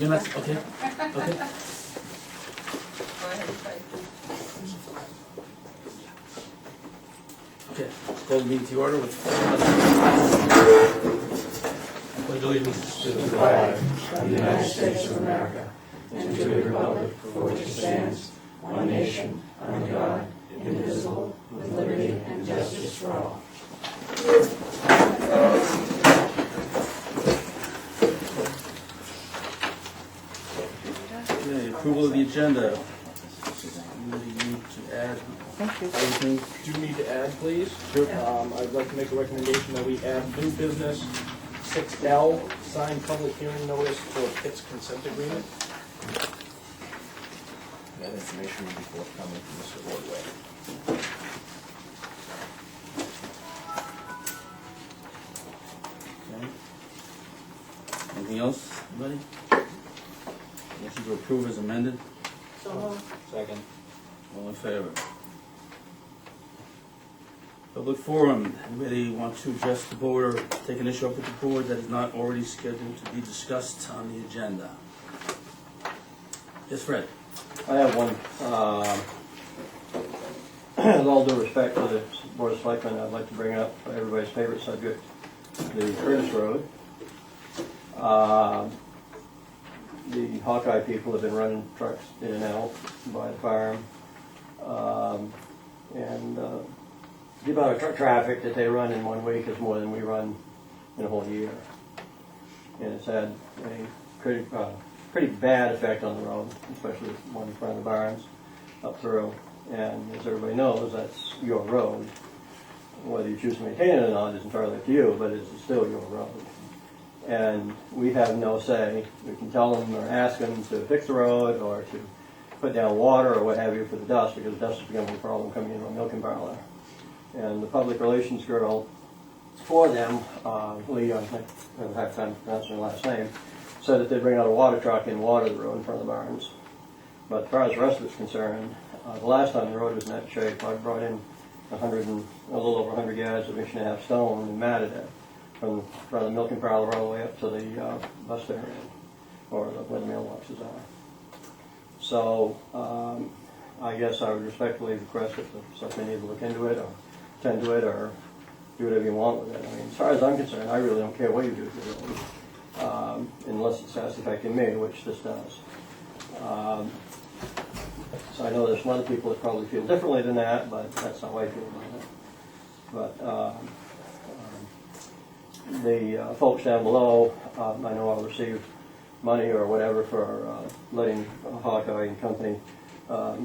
You're not, okay, okay. Go ahead, Frank. Okay, call the meeting to order with. Pledge allegiance to the flag of the United States of America and to the republic for which it stands, one nation, under God, indivisible, with liberty and justice for all. Okay, approval of the agenda. Anybody need to add anything? Do need to add, please. I'd like to make a recommendation that we add new business 6L, signed public hearing notice for Pitt's consent agreement. That information will be forthcoming from Mr. Ordway. Okay. Anything else, anybody? Motion to approve as amended, So moved. Second. all in favor? Public forum, anybody want to address the board or take an issue up with the board that is not already scheduled to be discussed on the agenda? Yes, Fred? I have one. With all due respect to the Board of Selectmen, I'd like to bring up everybody's favorite subject, the Curtis Road. The Hawkeye people have been running trucks in and out by the farm. And the amount of truck traffic that they run in 1 week is more than we run in a whole year. And it's had a pretty bad effect on the road, especially the one in front of the barns up through. And as everybody knows, that's your road. Whether you choose to maintain it or not is entirely up to you, but it's still your road. And we have no say. We can tell them or ask them to fix the road or to put down water or what have you for the dust, because dust is becoming a problem coming into a milking parlor. And the public relations girl for them, Lee, I don't have time to pronounce her last name, said that they'd bring out a water truck and water the road in front of the barns. But as far as the rest of it's concerned, the last time the road was in that shape, I brought in a little over 100 yards of 1.5-inch stone and matted it from the milking parlor all the way up to the bus area, or where the mailboxes are. So I guess I would respectfully request if something needs to look into it or tend to it or do whatever you want with it. I mean, as far as I'm concerned, I really don't care what you do to the road, unless it starts affecting me, which this does. So I know there's some other people that probably feel differently than that, but that's how I feel about it. But the folks down below, I know I'll receive money or whatever for letting Hawkeye and Company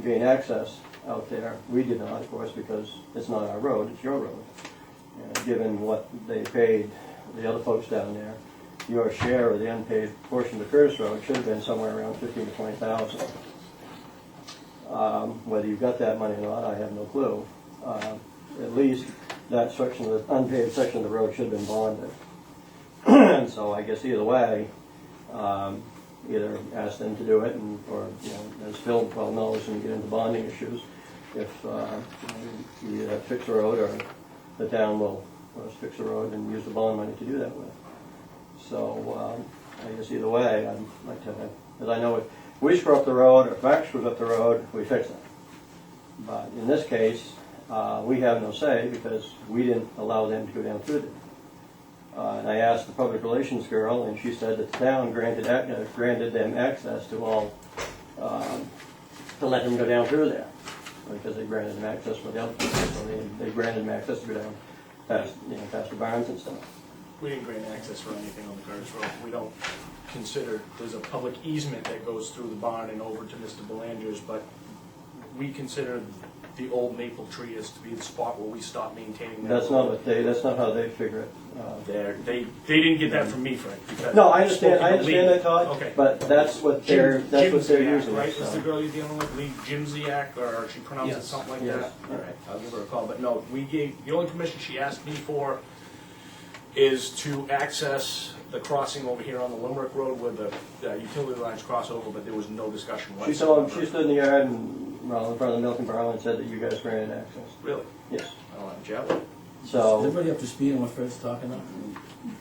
gain access out there. We did not, of course, because it's not our road, it's your road. And given what they paid the other folks down there, your share of the unpaid portion of the Curtis Road should have been somewhere around $15,000 to $20,000. Whether you got that money or not, I have no clue. At least that section of the unpaid section of the road should have been bonded. And so I guess either way, either ask them to do it, or as Phil well knows, when you get into bonding issues, if you either fix the road or the town will fix the road and use the bond money to do that with. So I guess either way, I'd like to have, because I know if we screw up the road or if Max screws up the road, we fix it. But in this case, we have no say because we didn't allow them to go down through there. And I asked the public relations girl, and she said that the town granted them access to all, to let them go down through there, because they granted them access for the other people. So they granted them access to go down past the barns and stuff. We didn't grant access for anything on the Curtis Road. We don't consider, there's a public easement that goes through the barn and over to Mr. Belanger's, but we consider the old maple tree as to be the spot where we stopped maintaining that. That's not how they figure it. They didn't get that from me, Frank. No, I understand that, Todd. Okay. But that's what they're using. Right? So. Is the girl you're dealing with Lee Jimziak, or she pronounced it Yes. something like Yes. that? All right, I'll give her a call. But no, the only permission she asked me for is to access the crossing over here on the Limerick Road where the utility lines cross over, but there was no discussion whatsoever. She stood in the yard and in front of the milking barrel and said that you guys granted access. Really? Yes. I don't have a job. Is So everybody up to speed on what Fred's talking about?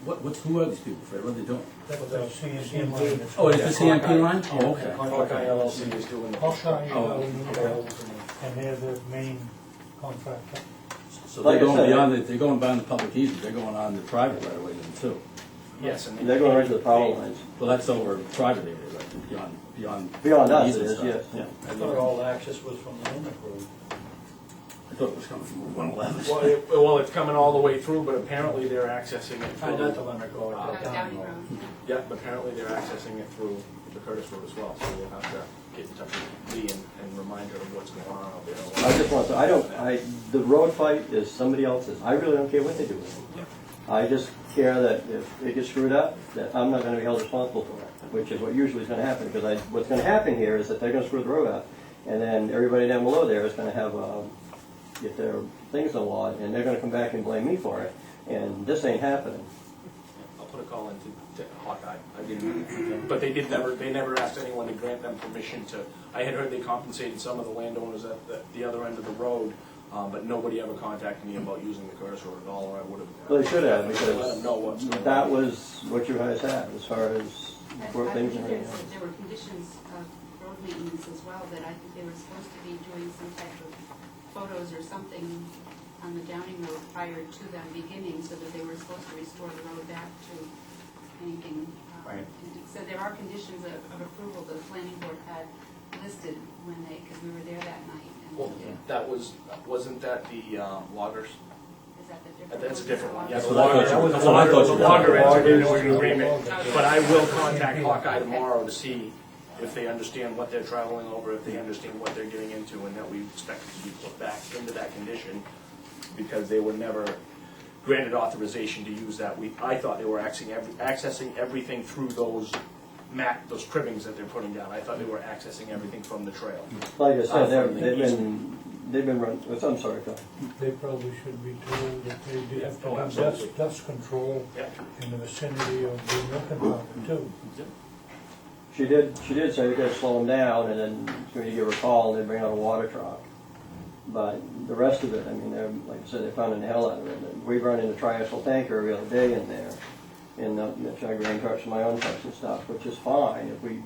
who are these people, Fred? What are they doing? That's the CNC line. Oh, it's the CMP line? Oh, okay. Hawkeye LLC is doing the Hawkeye, Oh. and they're the main contractor. So Like I they're going said, beyond, they're going beyond the public easement, they're going on the private right away then too. Yes, and They're going right to the power lines. Well, that's over private area, right, beyond. Beyond the us, it easement is, stuff. yes. Yeah. I thought all access was from the Limerick Road. I thought it was coming from 111. Well, it's coming all the way through, but apparently they're accessing it Not the through. Limerick Road, Downey the Downey Road. Road. Yeah, but apparently they're accessing it through the Curtis Road as well, so we'll have to get in touch with Lee and remind her of what's going on out there. I just want to, the road fight is somebody else's. I really don't care what they do with it. I just care that if it gets screwed up, that I'm not going to be held responsible for it, which is what usually is going to happen. Because what's going to happen here is that they're going to screw the road up, and then everybody down below there is going to have get their things in law, and they're going to come back and blame me for it. And this ain't happening. I'll put a call into Hawkeye. But they never asked anyone to grant them permission to. I had heard they compensated some of the landowners at the other end of the road, but nobody ever contacted me about using the Curtis Road at all, or I would have. Well, they should have, let them know what's because going that on. was what you guys had as far as where I things think are. there were conditions of road maintenance as well, that I think they were supposed to be doing some type of photos or something on the Downing Road prior to them beginning, so that they were supposed to restore the road back to anything. Right. So there are conditions of approval the planning board had listed when because we were there that night. And Well, that wasn't that the loggers? is that the different? That's a different one. Yeah, That's the what I logger, thought you- the that's what I thought you logger were entered talking into an agreement. Okay. But I will contact Hawkeye tomorrow to see if they understand what they're traveling over, if they understand what they're getting into, and that we expect it to be put back into that condition, because they were never granted authorization to use that. I thought they were accessing everything through those cribbings that they're putting down. I thought they were accessing everything from the trail. Like I said, From the they've been running. I'm sorry, Tom. They probably should be told that they do have to Oh, have absolutely. dust control Yeah. in the vicinity of the milking pond too. She did say you gotta slow them down, and then when you give her a call, they bring out a water truck. But the rest of it, I mean, they're, like I said, they're pounding the hell out of it. And we run into triaxle tanker every other day in there, in my grain trucks and my own trucks and stuff, which is fine. If we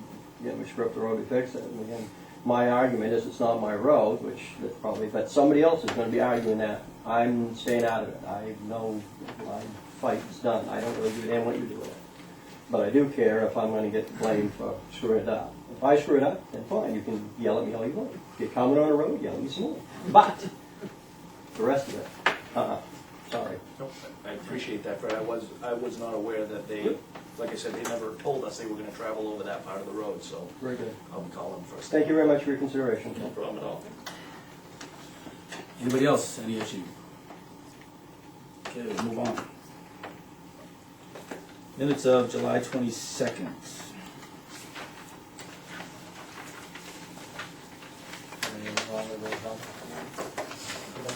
screw up the road, we fix it. And again, my argument is it's not my road, which that's probably, but somebody else is going to be arguing that. I'm staying out of it. I know my fight is done. I don't really give a damn what you do with it. But I do care if I'm going to get blamed for screwing it up. If I screw it up, then fine. You can yell at me all you want. If you're coming on a road, yell at me some more. But the rest of it, sorry. Nope, I appreciate that, Fred. I was not aware that they, like I said, they never told us they were gonna travel over that part of the road, so Very good. I'll be calling them first. Thank you very much for your consideration. No problem at all. Anybody else, any issue? Okay, we'll move on. Minutes of July 22nd.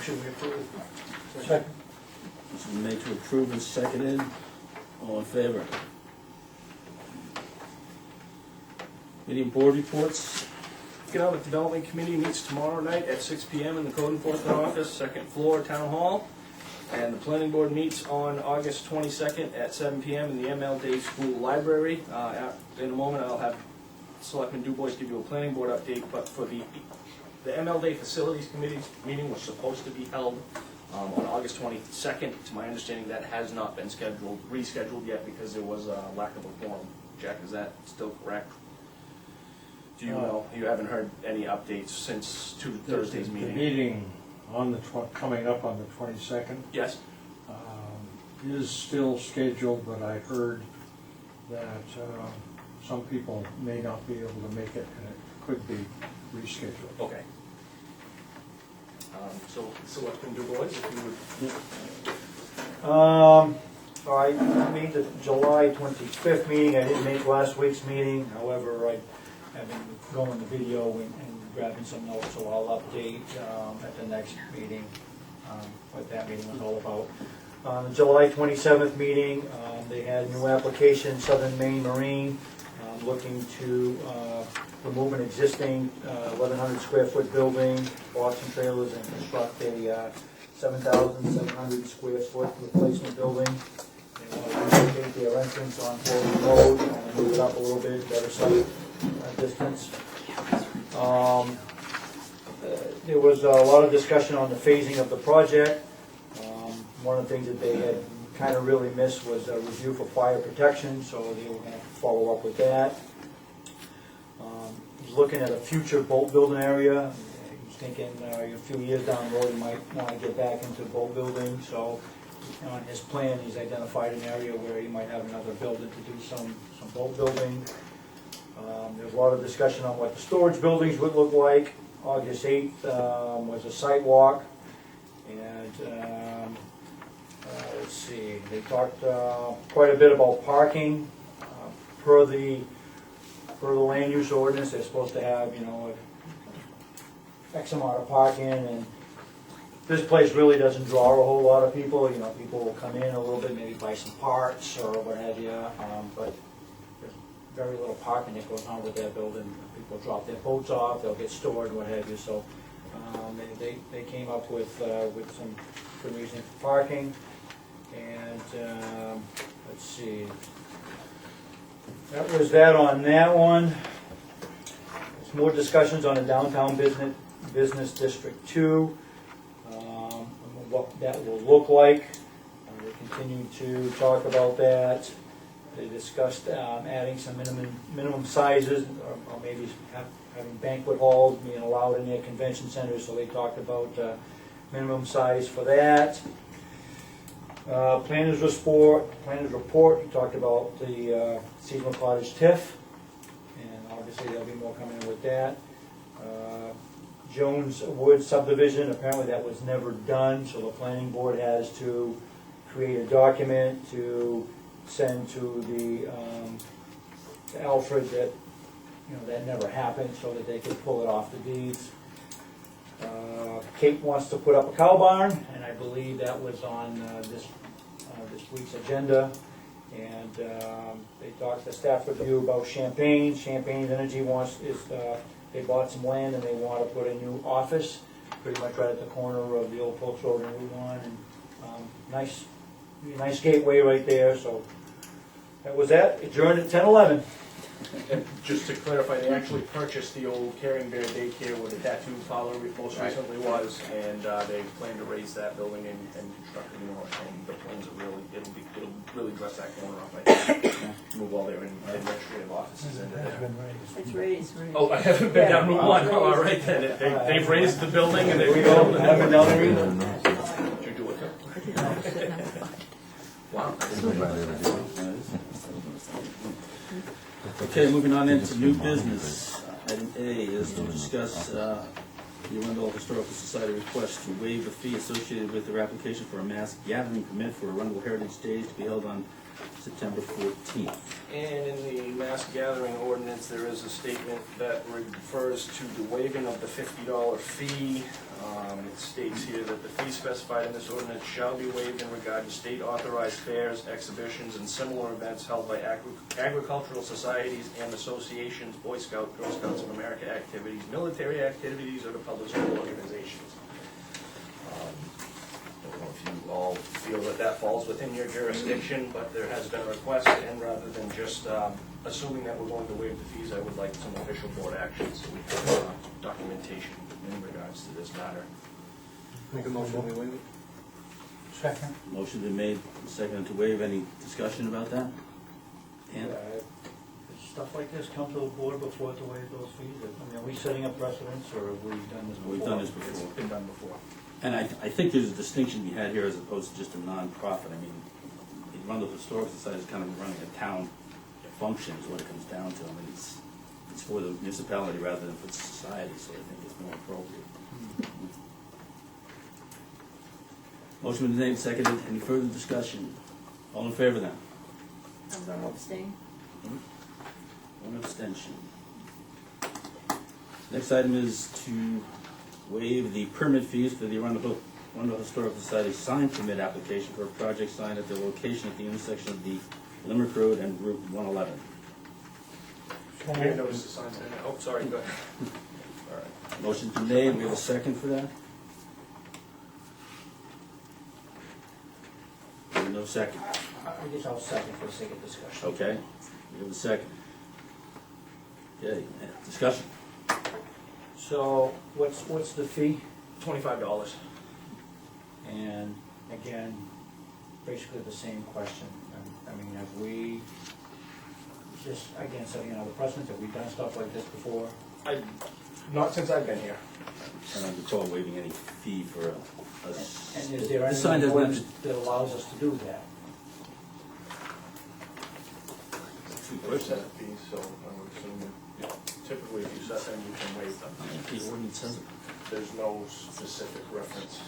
Should we approve? Second. This is made to approve and seconded. All in favor? Meeting board reports. Economic Development Committee meets tomorrow night at 6 p.m. in the Code Enforcement Office, second floor, Town Hall. And the Planning Board meets on August 22nd at 7 p.m. in the ML Day School Library. In a moment, I'll have Selectman DuBois give you a Planning Board update, but for the ML Day Facilities Committee meeting was supposed to be held on August 22nd. To my understanding, that has not been rescheduled yet because there was a lack of a quorum. Jack, is that still correct? Do you know? You haven't heard any updates since Thursday's The meeting? meeting on the, coming up on the 22nd Yes? is still scheduled, but I heard that some people may not be able to make it, and it could be rescheduled. Okay. So, Selectman DuBois, if you would. All right, I made the July 25th meeting. I didn't make last week's meeting. However, I have been going to video and grabbing some notes, so I'll update at the next meeting what that meeting was all about. On the July 27th meeting, they had new application, Southern Maine Marine, looking to remove an existing 1,100 square foot building, box and trailers, and construct a 7,700 square foot replacement building. They want to relocate relocate their entrance on Floyd Road, move it up a little bit, better sight distance. There was a lot of discussion on the phasing of the project. One of the things that they had kind of really missed was a review for fire protection, so they were going to follow up with that. He's looking at a future boat building area. He's thinking a few years down the road he might want to get back into boat building, so on his plan he's identified an area where he might have another building to do some boat building. There's a lot of discussion on what the storage buildings would look like. August 8th was a site walk, and let's see, they talked quite a bit about parking. Per the land use ordinance, they're supposed to have, X amount of parking, and this place really doesn't draw a whole lot of people. People will come in a little bit, maybe buy some parts or what have you, but there's very little parking that goes on with that building. People drop their boats off, they'll get stored, what have you, so they came up with some good reason for parking. And let's see, that was that on that one. There's more discussions on the downtown business district 2, what that will look like. They continue to talk about that. They discussed adding some minimum sizes, or maybe having banquet halls being allowed in their convention centers, so they talked about minimum size for that. Planners report, he talked about the seasonal cottage TIF, and obviously there'll be more coming in with that. Jones Wood subdivision, apparently that was never done, so the planning board has to create a document to send to the Alfred that, that never happened, so that they could pull it off the deeds. Kate wants to put up a cow barn, and I believe that was on this week's agenda. And they talked to staff review about Champaign. Champaign Energy they bought some land and they want to put a new office, pretty much right at the corner of the old Folks Road and Route 1. And nice gateway right there. So that was that. Adjourned at 10:11. And just to clarify, they actually purchased the old Caring Bear daycare where the tattoo parlor most recently was, and they plan to raise that building and construct a new one. And the plans are it'll really dress that corner up. I think. Move all their administrative offices into Has there. been raised. It's raised, right? Oh, I haven't been down Route 1. Oh, all right then. They've raised the building and they've We go. Haven't been down there either. Did you do it? I didn't know, sitting on the front. Wow. Okay, moving on into new business. Item A is to discuss the Arundel Historical Society request to waive the fee associated with their application for a mass gathering permit for Arundel Heritage Days to be held on September 14th. And in the mass gathering ordinance, there is a statement that refers to the waiving of the $50 fee. It states here that the fee specified in this ordinance shall be waived in regard to state authorized fairs, exhibitions, and similar events held by agricultural societies and associations, Boy Scout, Girl Scouts of America activities, military activities, or the public school organizations. I don't know if you all feel that falls within your jurisdiction, but there has been a request, and rather than just assuming that we're going to waive the fees, I would like some official board action so we have documentation in regards to this matter. Make a motion, we waive it. Second. Motion been made, seconded to waive. Any discussion about that? And Does stuff like this come to the board before to waive those fees? I mean, are we setting up precedents, or have we done this before? we've done this It's before. been done before. And I think there's a distinction to be had here as opposed to just a non-profit. I mean, the Arundel Historical Society is kind of running a town function is what it comes down to. I mean, it's for the municipality rather than for the society, so I think it's more appropriate. Motion been made, seconded. Any further discussion? All in favor then? I'm going to abstain. One abstention. Next item is to waive the permit fees for the Arundel Historical Society sign permit application for a project sign at the location at the intersection of the Limerick Road and Route 111. So We have moved. noticed the signs there. Oh, sorry, go ahead. All right. Motion's been made. We have a second for that? No second. I guess I'll second for the sake of discussion. Okay, we have a second. Okay, discussion. So, what's the fee? $25. And again, basically the same question. I mean, have we, just again, setting another precedent, have we done stuff like this before? Not since I've been here. I don't recall waiving any fee for a. And is there The any sign doesn't have ordinance that allows us to do that? We've set a fee, so I would assume, typically if you set them, you can waive them. The ordinance says it. There's no specific reference.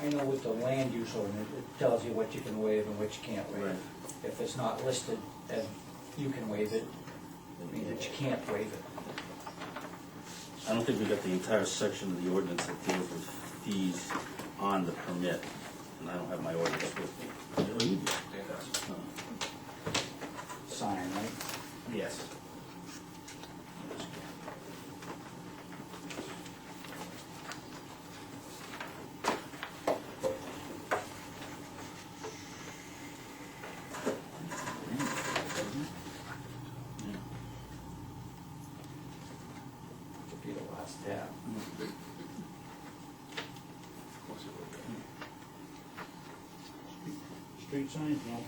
I know with the land use ordinance, it tells you what you can waive and what you can't waive. Right. If it's not listed as you can waive it, it means that you can't waive it. I don't think we got the entire section of the ordinance that deals with fees on the permit, and I don't have my ordinance with me. Oh, you do. Oh. Sign, right? Yes. Could be the last tab. Street signs, no?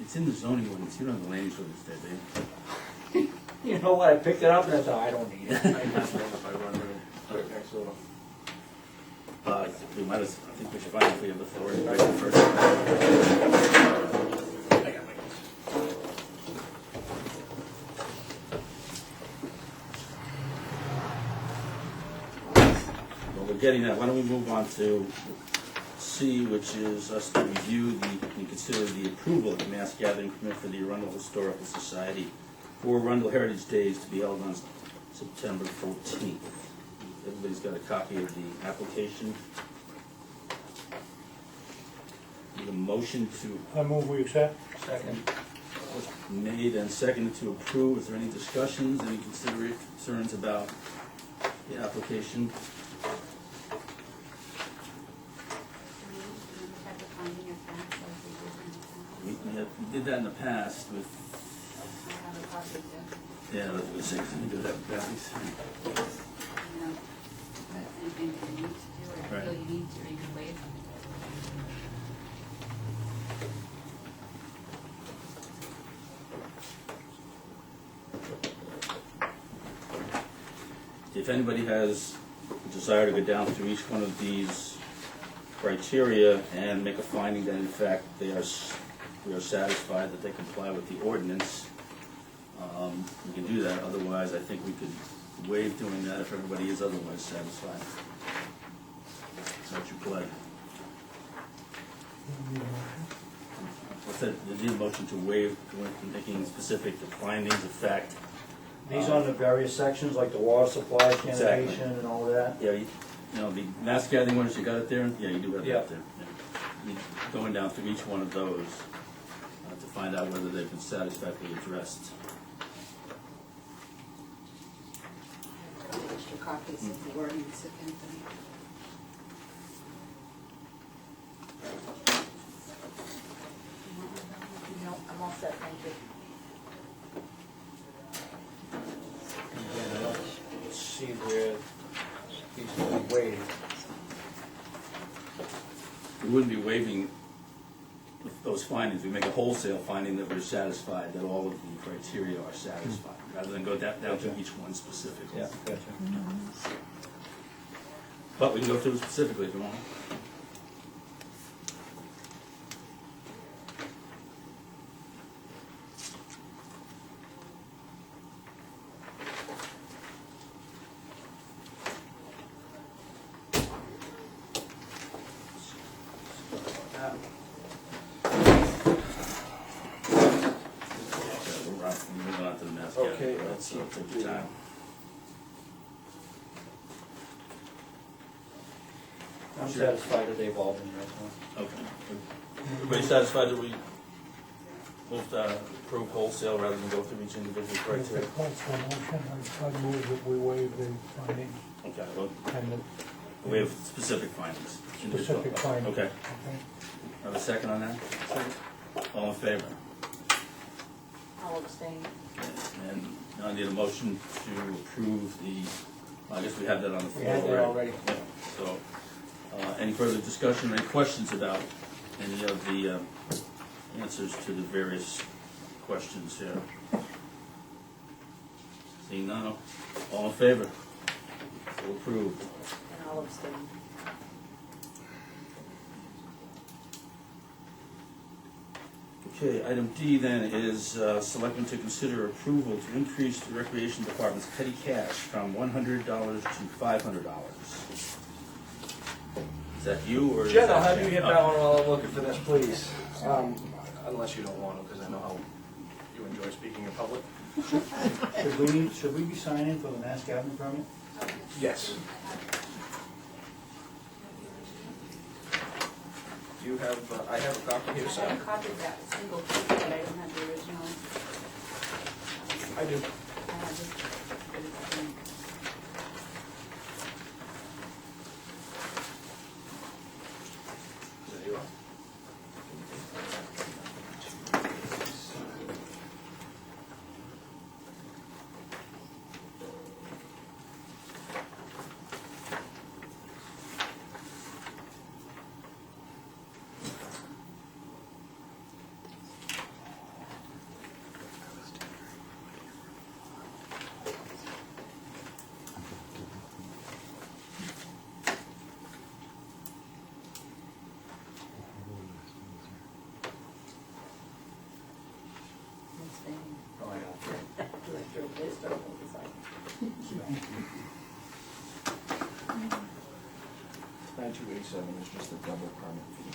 It's in the zoning ordinance, you don't have the land use ordinance there, do you? You know what, I picked it up and I thought, I don't need I it. just know if I run right next door. We might as, I think we should find if we have authority right at first. I got my keys. Well, we're getting that, why don't we move on to C, which is us to review and consider the approval of the mass gathering permit for the Arundel Historical Society for Arundel Heritage Days to be held on September 14th. Everybody's got a copy of the application. Need a motion to, I move we accept. Second. made and seconded to approve. Is there any discussions, any concerns about the application? Have the finding of facts like we did in the past. We did that in the past with, I have a copy of that. yeah, I was gonna say, we did that with Patty's. You know, that's anything that you need to do, or Right. feel you need to, or you can waive them. If anybody has a desire to go down through each one of these criteria and make a finding that in fact we are satisfied that they comply with the ordinance, we can do that. Otherwise, I think we could waive doing that if everybody is otherwise satisfied. That's your pleasure. What's that? You need a motion to waive, making specific the findings of fact. These on the various sections, like the water supply, Exactly. sanitation, and all that? Yeah, you know, the mass gathering ones, you got it there? Yeah, you do have Yeah. that there. Yeah. Going down through each one of those to find out whether they've been satisfactorily addressed. Extra copies of the ordinance, if anybody. No, I'm all set, thank you. And then let's see where these will be waived. We wouldn't be waiving those findings. We make a wholesale finding that we're satisfied that all of the criteria are satisfied, rather than go down to each one specifically. Yeah, gotcha. But we can go through them specifically if you want. We're moving on to the mass gathering. Okay, Let's take your time. I'm satisfied that they've all been read. Okay. Everybody satisfied that we Move to approve wholesale rather than go through each individual criteria. If it calls for a motion, I'd move that we waive the findings Okay, well, and the we have specific findings. Individual. specific findings. Okay, have a second on that? All in favor? I'll abstain. And now I need a motion to approve the, I guess we have that on the floor. We had that already. Yeah, so, any further discussion, any questions about any of the answers to the various questions here? Seeing none, all in favor? So approved. And I'll abstain. Okay, item D then is selectmen to consider approval to increase the recreation department's petty cash from $100 to $500. Is that you or? is Jen, I'll that have you hit Jen? that one while I'm looking for this, please. Unless you don't want to, because I know how you enjoy speaking in public. Should we be signing for the mass gathering permit? Yes. Do you have, I have a copy here, I so. have a copy of that single piece, but I don't have the original. I do. I have this. There you are. Abstain. Oh, I got it. Director of this, or what was I? 9287 is just a double permit fee.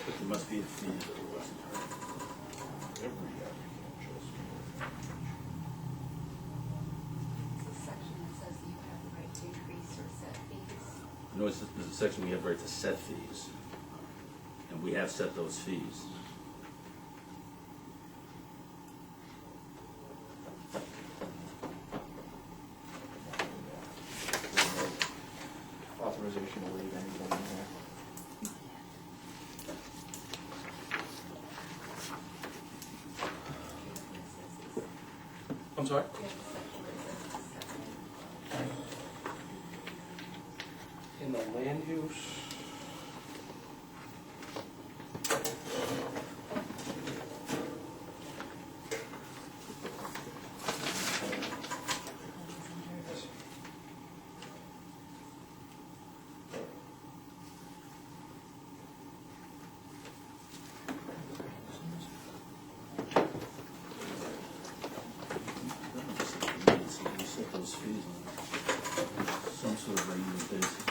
But there must be a fee that it wasn't heard. Every agricultural It's a section that says you have the right to increase or set fees. No, there's a section we have right to set fees, and we have set those fees. authorization to leave anything in here. I'm sorry? You have a section where it says it's set. In the land use. We set those fees on some sort of regular basis.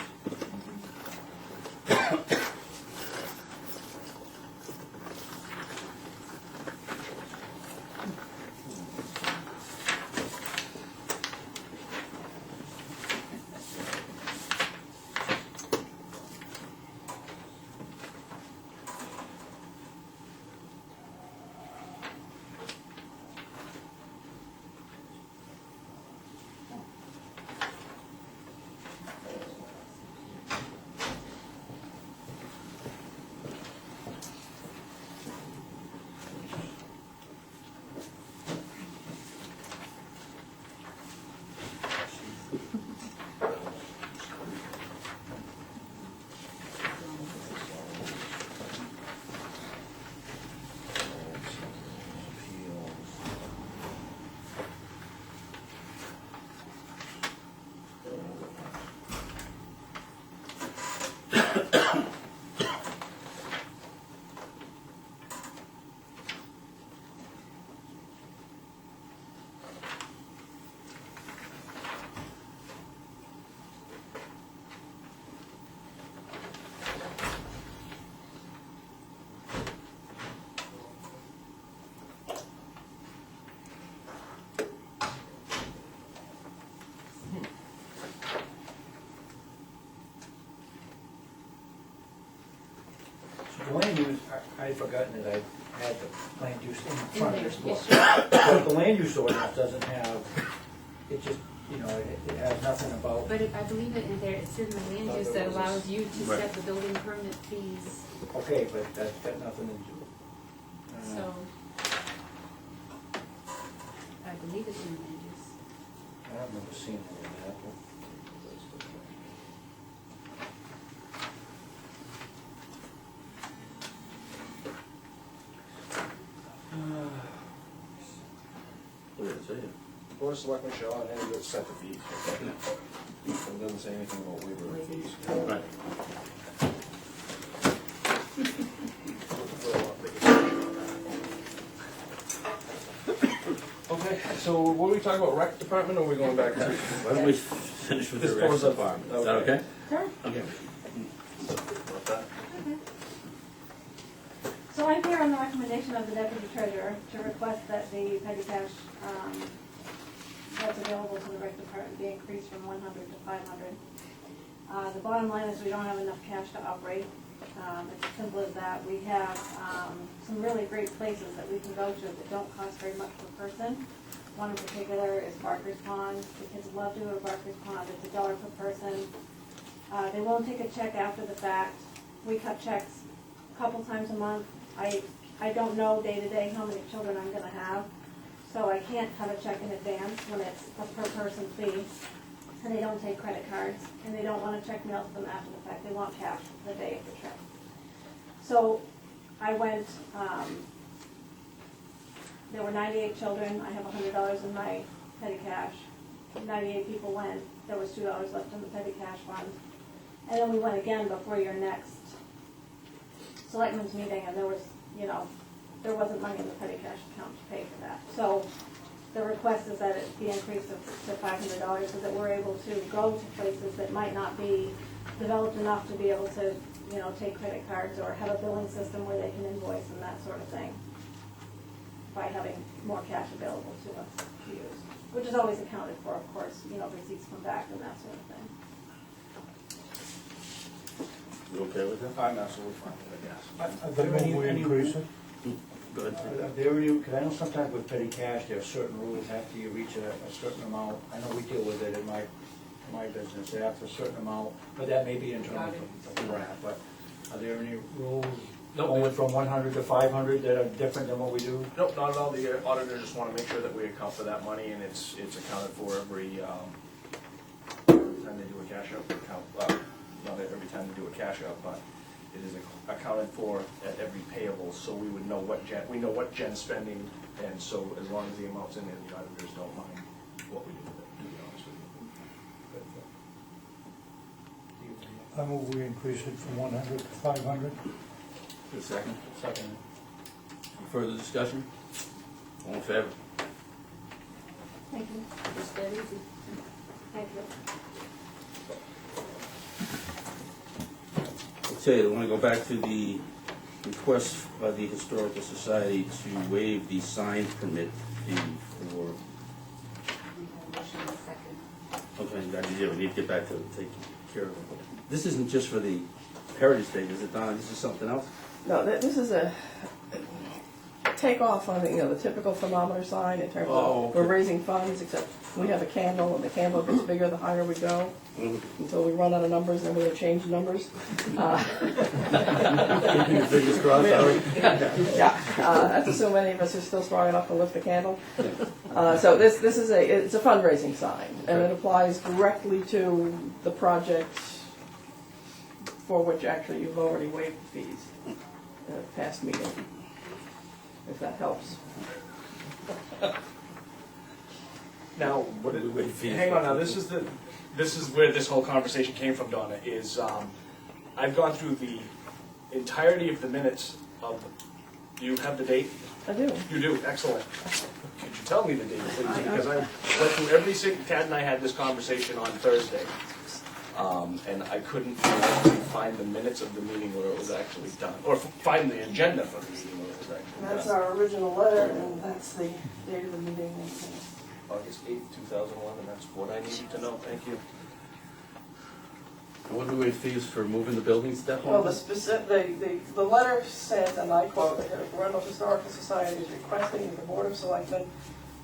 the land use, I had forgotten that I had the land use in front of this book. Yes. But the land use ordinance doesn't have, it just, you know, it has nothing about, But I believe it in there, it's in the land use that allows you to set the building permit fees, okay, but that's got nothing to do. so. I believe it's in the land use. I don't remember seeing any of that. What did it say? The Board of Selectmen shall on any good set the fees. It doesn't say anything about waiver of fees. Right. Okay, so what are we talking about, rec department, or are we going back to? Why don't we finish with the This rec goes up. department? Is that Okay. okay? Sure. Okay. About that? So I'm here on the recommendation of the deputy treasurer to request that the petty cash that's available to the rec department be increased from 100 to 500. The bottom line is we don't have enough cash to operate. It's as simple as that. We have some really great places that we can go to that don't cost very much per person. One in particular is Barker's Pond. The kids love to go to Barker's Pond. It's $1 per person. They won't take a check after the fact. We cut checks a couple times a month. I don't know day to day how many children I'm gonna have, so I can't cut a check in advance when it's a per person fee. And they don't take credit cards, and they don't want a check mailed to them after the fact. They want cash the day of the trip. So I went, there were 98 children. I have $100 in my petty cash. 98 people went. There was $2 left in the petty cash fund. And then we went again before your next selectmen's meeting, and there was, you know, there wasn't money in the petty cash account to pay for that. So the request is that it be increased to $500 so that we're able to go to places that might not be developed enough to be able to, you know, take credit cards or have a billing system where they can invoice and that sort of thing by having more cash available to us to use, which is always accounted for, of course, you know, receipts come back and that sort of thing. You okay with that? I'm absolutely fine with it, yes. Are there any Increase it? Go ahead. Are there any, because I know sometimes with petty cash, there are certain rules after you reach a certain amount. I know we deal with it in my business, that after a certain amount, but that may be internal from Brad, but are there any rules No, going from 100 to 500 that are different than what we do? Nope, not at all. The auditor just want to make sure that we account for that money, and it's accounted for every time they do a cash out. Not every time they do a cash out, but it is accounted for at every payable, so we would know what Jen's spending, and so as long as the amount's in there, the auditors don't mind what we do with it, to be honest with you. I move we increase it from 100 to 500. A second. Second. Any further discussion? All in favor? Thank you. It's that easy. Thank you. Okay, I want to go back to the request by the Historical Society to waive the sign permit fee for, We have a motion and a second. okay, yeah, we need to get back to taking care of it. This isn't just for the Heritage Day, is it, Donna? This is something else? No, this is a takeoff on the, the typical thermometer sign in terms Oh, of okay. we're raising funds, except we have a candle, and the candle gets bigger the higher we go, until we run out of numbers, and we'll change numbers. Keeping your fingers crossed, Howard? Yeah, that's assuming any of us are still strong enough to lift the candle. So this is it's a fundraising sign, and it applies directly to the projects for which actually you've already waived the fees in a past meeting, if that helps. Now, What did we wait for? hang on now, this is where this whole conversation came from, Donna, is, I've gone through the entirety of the minutes of, do you have the date? I do. You do, excellent. Could you tell me the date, please? Because I went through every single, Tad and I had this conversation on Thursday, and I couldn't actually find the minutes of the meeting where it was actually done, or find the agenda for the meeting where it was actually done. That's our original letter, and that's the date of the meeting. August 8th, 2011, that's what I needed to know, thank you. And what do we waive fees for moving the buildings, Well, definitely? the specific, the letter says, and I quote, "The Arundel Historical Society is requesting that the Board of Selectmen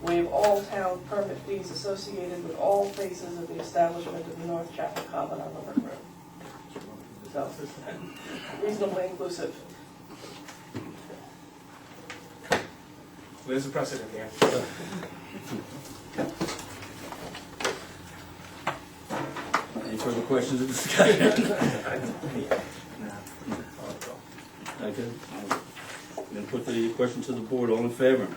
waive all town permit fees associated with all phases of the establishment of the North Chapel Common on Limerick Road." So, reasonably inclusive. There's a precedent there. Any further questions or discussion? Okay. Then put the question to the board, all in favor?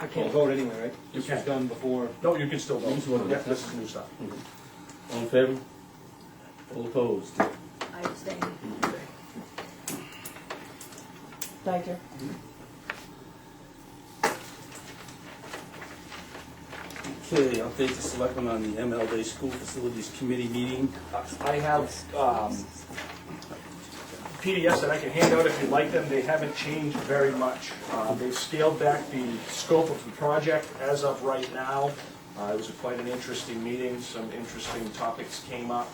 I can't vote anyway, right? You This was can. done before. No, you can still vote. You can still vote. Yeah, this is new stuff. All in favor? All opposed? I abstain. Thank you. Okay, update the selectmen on the MLD School Facilities Committee meeting. I have PDFs that I can hand out if you'd like them. They haven't changed very much. They've scaled back the scope of the project as of right now. It was quite an interesting meeting. Some interesting topics came up.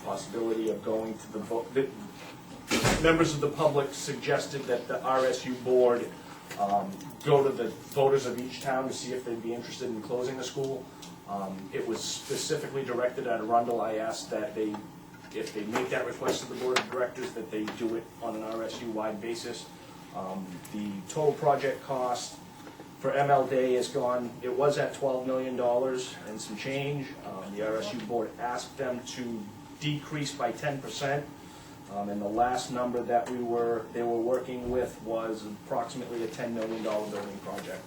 Possibility of going to the vote. Members of the public suggested that the RSU board go to the voters of each town to see if they'd be interested in closing the school. It was specifically directed at Arundel. I asked that if they make that request to the board of directors, that they do it on an RSU-wide basis. The total project cost for MLD has gone, it was at $12 million and some change. The RSU board asked them to decrease by 10%. And the last number that they were working with was approximately a $10 million building project.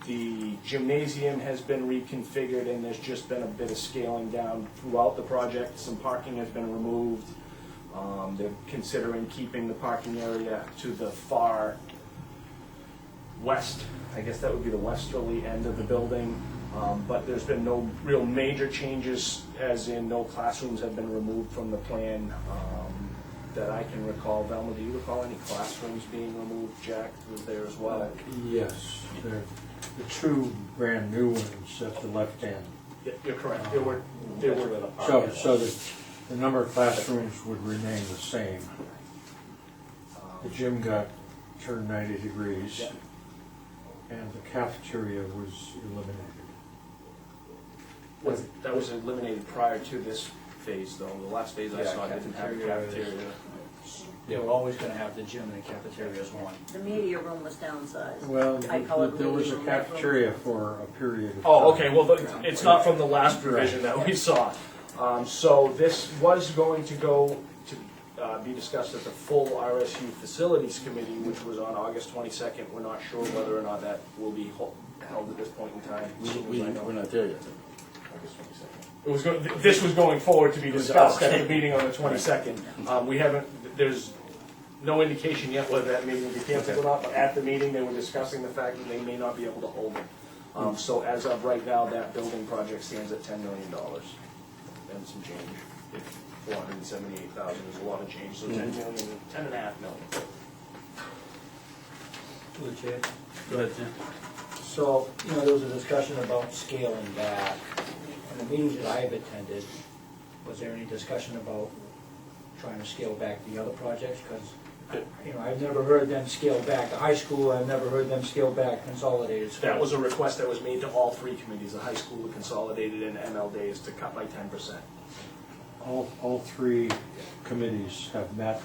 The gymnasium has been reconfigured and there's just been a bit of scaling down throughout the project. Some parking has been removed. They're considering keeping the parking area to the far west. I guess that would be the westerly end of the building. But there's been no real major changes, as in no classrooms have been removed from the plan that I can recall. Velma, do you recall any classrooms being removed? Jack was there as well. Yes, the two brand new ones at the left end. Yeah, you're correct. There were. So the number of classrooms would remain the same. The gym got turned 90 degrees, Yeah. and the cafeteria was eliminated. That was eliminated prior to this phase, though. The last phase I Yeah, saw didn't have a cafeteria cafeteria. They were always gonna have the gym and the cafeteria as one. The media room was downsized. Well, I call it there was a meeting room. cafeteria for a period of time. Oh, okay, well, it's not from the last revision that we saw. So this was going to go to be discussed at the full RSU Facilities Committee, which was on August 22nd. We're not sure whether or not that will be held at this point in time. We're not there yet. August 22nd. It was this was going forward to be discussed at the meeting on the 22nd. We haven't, there's no indication yet whether that meeting will be canceled or not, but at the meeting, they were discussing the fact that they may not be able to hold it. So as of right now, that building project stands at $10 million and some change. 478,000 is a lot of change, so 10 million, 10.5 million. To the chair. Go ahead, Tim. So, there was a discussion about scaling back. In the meetings that I have attended, was there any discussion about trying to scale back the other projects? Because, I've never heard them scale back. The high school, I've never heard them scale back consolidated schools. That was a request that was made to all three committees, the high school, the consolidated, and MLD, is to cut by 10%. All three committees have met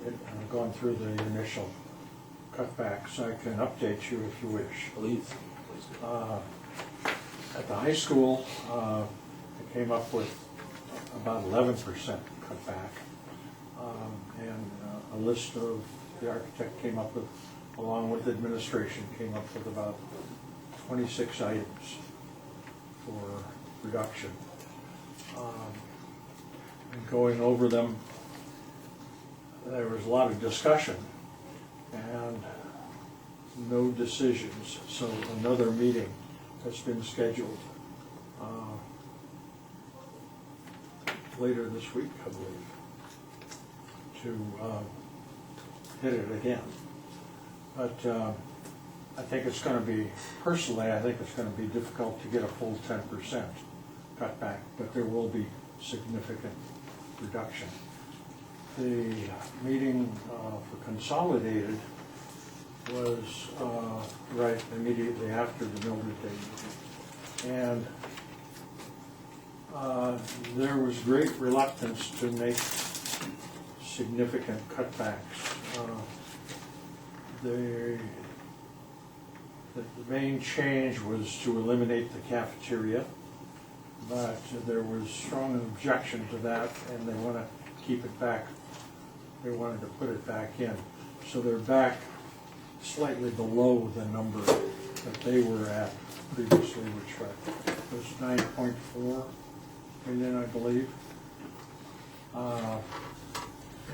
and gone through the initial cutbacks. I can update you if you wish. Please. At the high school, they came up with about 11% cutback. And a list of, the architect came up with, along with administration, came up with about 26 items for reduction. And going over them, there was a lot of discussion and no decisions. So another meeting has been scheduled later this week, I believe, to hit it again. But I think it's gonna be, personally, I think it's gonna be difficult to get a full 10% cutback, but there will be significant reduction. The meeting for consolidated was right immediately after the Mildred Day meeting. And there was great reluctance to make significant cutbacks. The main change was to eliminate the cafeteria, but there was strong objection to that, and they want to keep it back. They wanted to put it back in. So they're back slightly below the number that they were at previously, which was 9.4 million, I believe.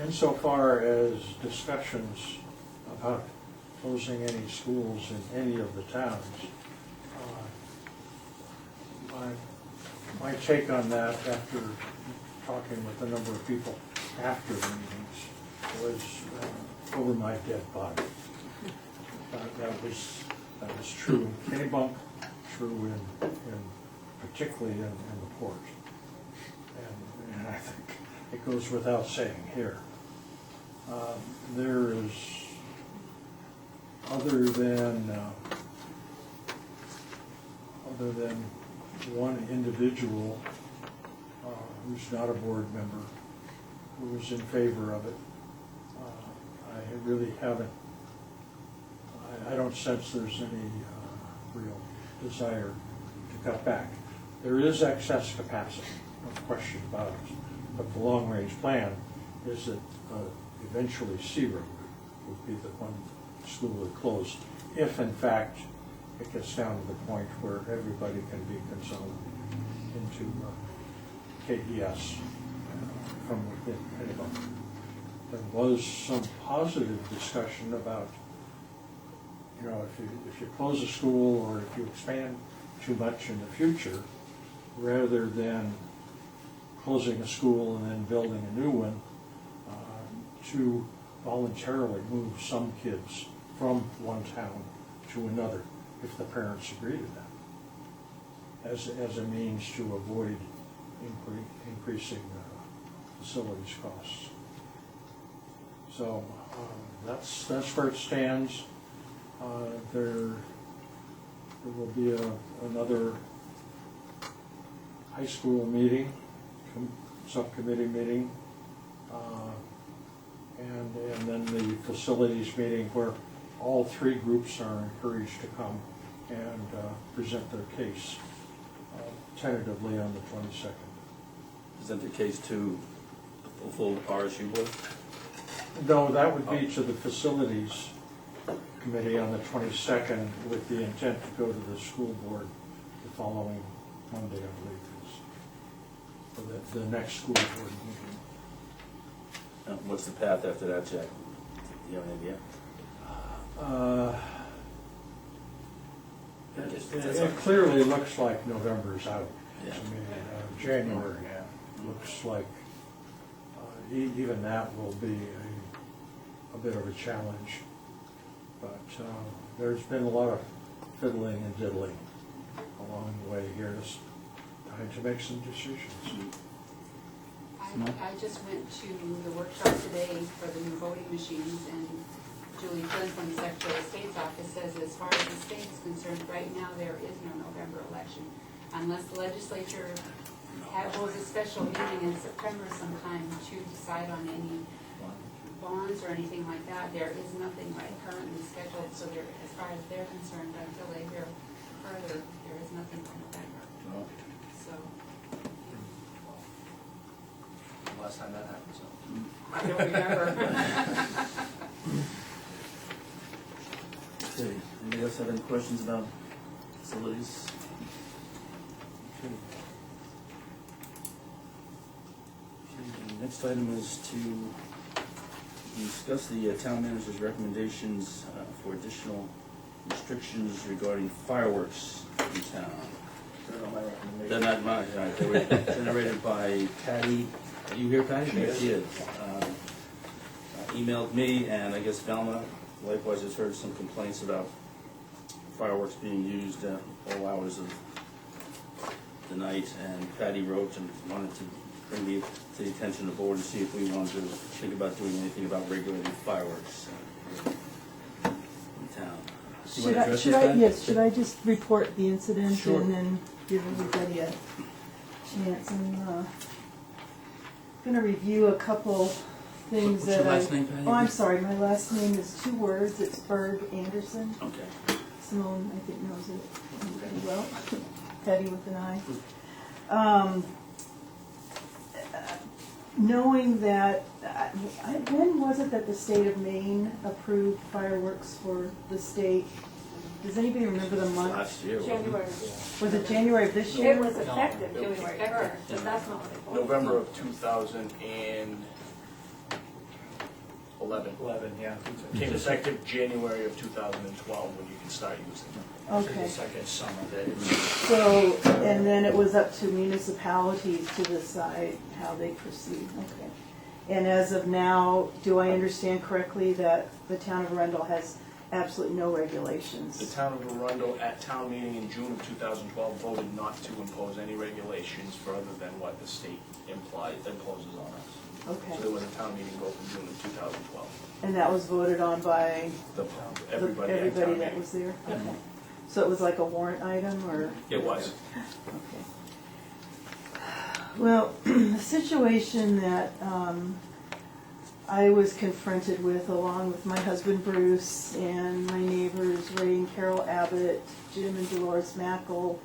Insofar as discussions about closing any schools in any of the towns, my take on that, after talking with a number of people after the meetings, was over my dead body. That was true in Kennebunk, true in particularly in the port, and I think it goes without saying here. There is, other than one individual who's not a board member who was in favor of it, I really haven't. I don't sense there's any real desire to cut back. There is excess capacity, no question about it. But the long-range plan is that eventually Seabrook would be the one school that closed, if in fact it gets down to the point where everybody can be consolidated into KES from within Kennebunk. There was some positive discussion about, you know, if you close a school or if you expand too much in the future, rather than closing a school and then building a new one, to voluntarily move some kids from one town to another, if the parents agree to that, as a means to avoid increasing facilities costs. So that's where it stands. There will be another high school meeting, subcommittee meeting, and then the facilities meeting where all three groups are encouraged to come and present their case tentatively on the 22nd. Present the case to the full RSU board? No, that would be to the facilities committee on the 22nd with the intent to go to the school board the following Monday, I believe, for the next school board meeting. What's the path after that, Jack? You have an idea? It clearly looks like November's out. Yeah. I mean, January looks like even that will be a bit of a challenge. But there's been a lot of fiddling and diddling along the way here. It's time to make some decisions. I just went to the workshop today for the new voting machines, and Julie Flynn from the Secretary of State's office says as far as the state is concerned, right now there is no November election. Unless the legislature holds a special meeting in September sometime to decide on any bonds or anything like that, there is nothing right currently scheduled. So there, as far as they're concerned, until they hear further, there is nothing for November. So. Last time that happened, so. I don't remember. Okay, anybody else have any questions about facilities? Okay. Okay, the next item is to discuss the town manager's recommendations for additional restrictions regarding fireworks in town. They're not my recommendation. They're not mine, right, they were generated by Patty. Are you here, Patty? Yes. She is. Emailed me, and I guess Velma likewise has heard some complaints about fireworks being used all hours of the night, and Patty wrote and wanted to bring me to the attention of the board to see if we wanted to think about doing anything about regulating fireworks in town. You wanna address this, Pat? Yes, should I just report the incident Sure. and then give everybody a chance? I'm gonna review a couple things What's that your last name, Patty? Oh, I'm sorry, my last name is 2 words, it's Berg Anderson. Okay. Simone, I think, knows it pretty well. Patty with an I. Knowing that, when was it that the state of Maine approved fireworks for the state? Does anybody remember the month? Last year. wasn't it? January. Was it January of this year? It was effective January first, but that's not what they told us. November of 2011. 11, yeah. Came effective January of 2012 when you can start using them. Okay. It's like a summer day. So, and then it was up to municipalities to decide how they proceed, okay. And as of now, do I understand correctly that the town of Arundel has absolutely no regulations? The town of Arundel at town meeting in June of 2012 voted not to impose any regulations further than what the state imposes on us. Okay, So there was a town meeting vote in June of 2012. and that was voted on by Everybody at town everybody that meeting. was there? Okay. So it was like a warrant item, or? It was. Okay. Well, the situation that I was confronted with, along with my husband Bruce and my neighbors Ray and Carol Abbott, Jim and Dolores Mackle,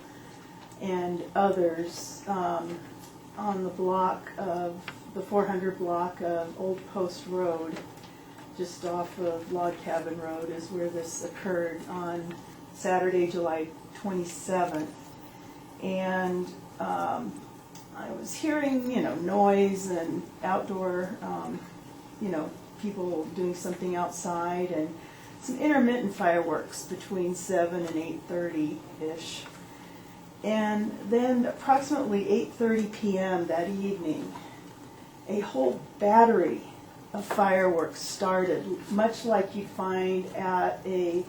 and others, on the block of, the 400 block of Old Post Road, just off of Log Cabin Road, is where this occurred on Saturday, July 27th. And I was hearing, noise and outdoor, people doing something outside, and some intermittent fireworks between 7 and 8:30-ish. And then approximately 8:30 p.m. that evening, a whole battery of fireworks started, much like you'd find at a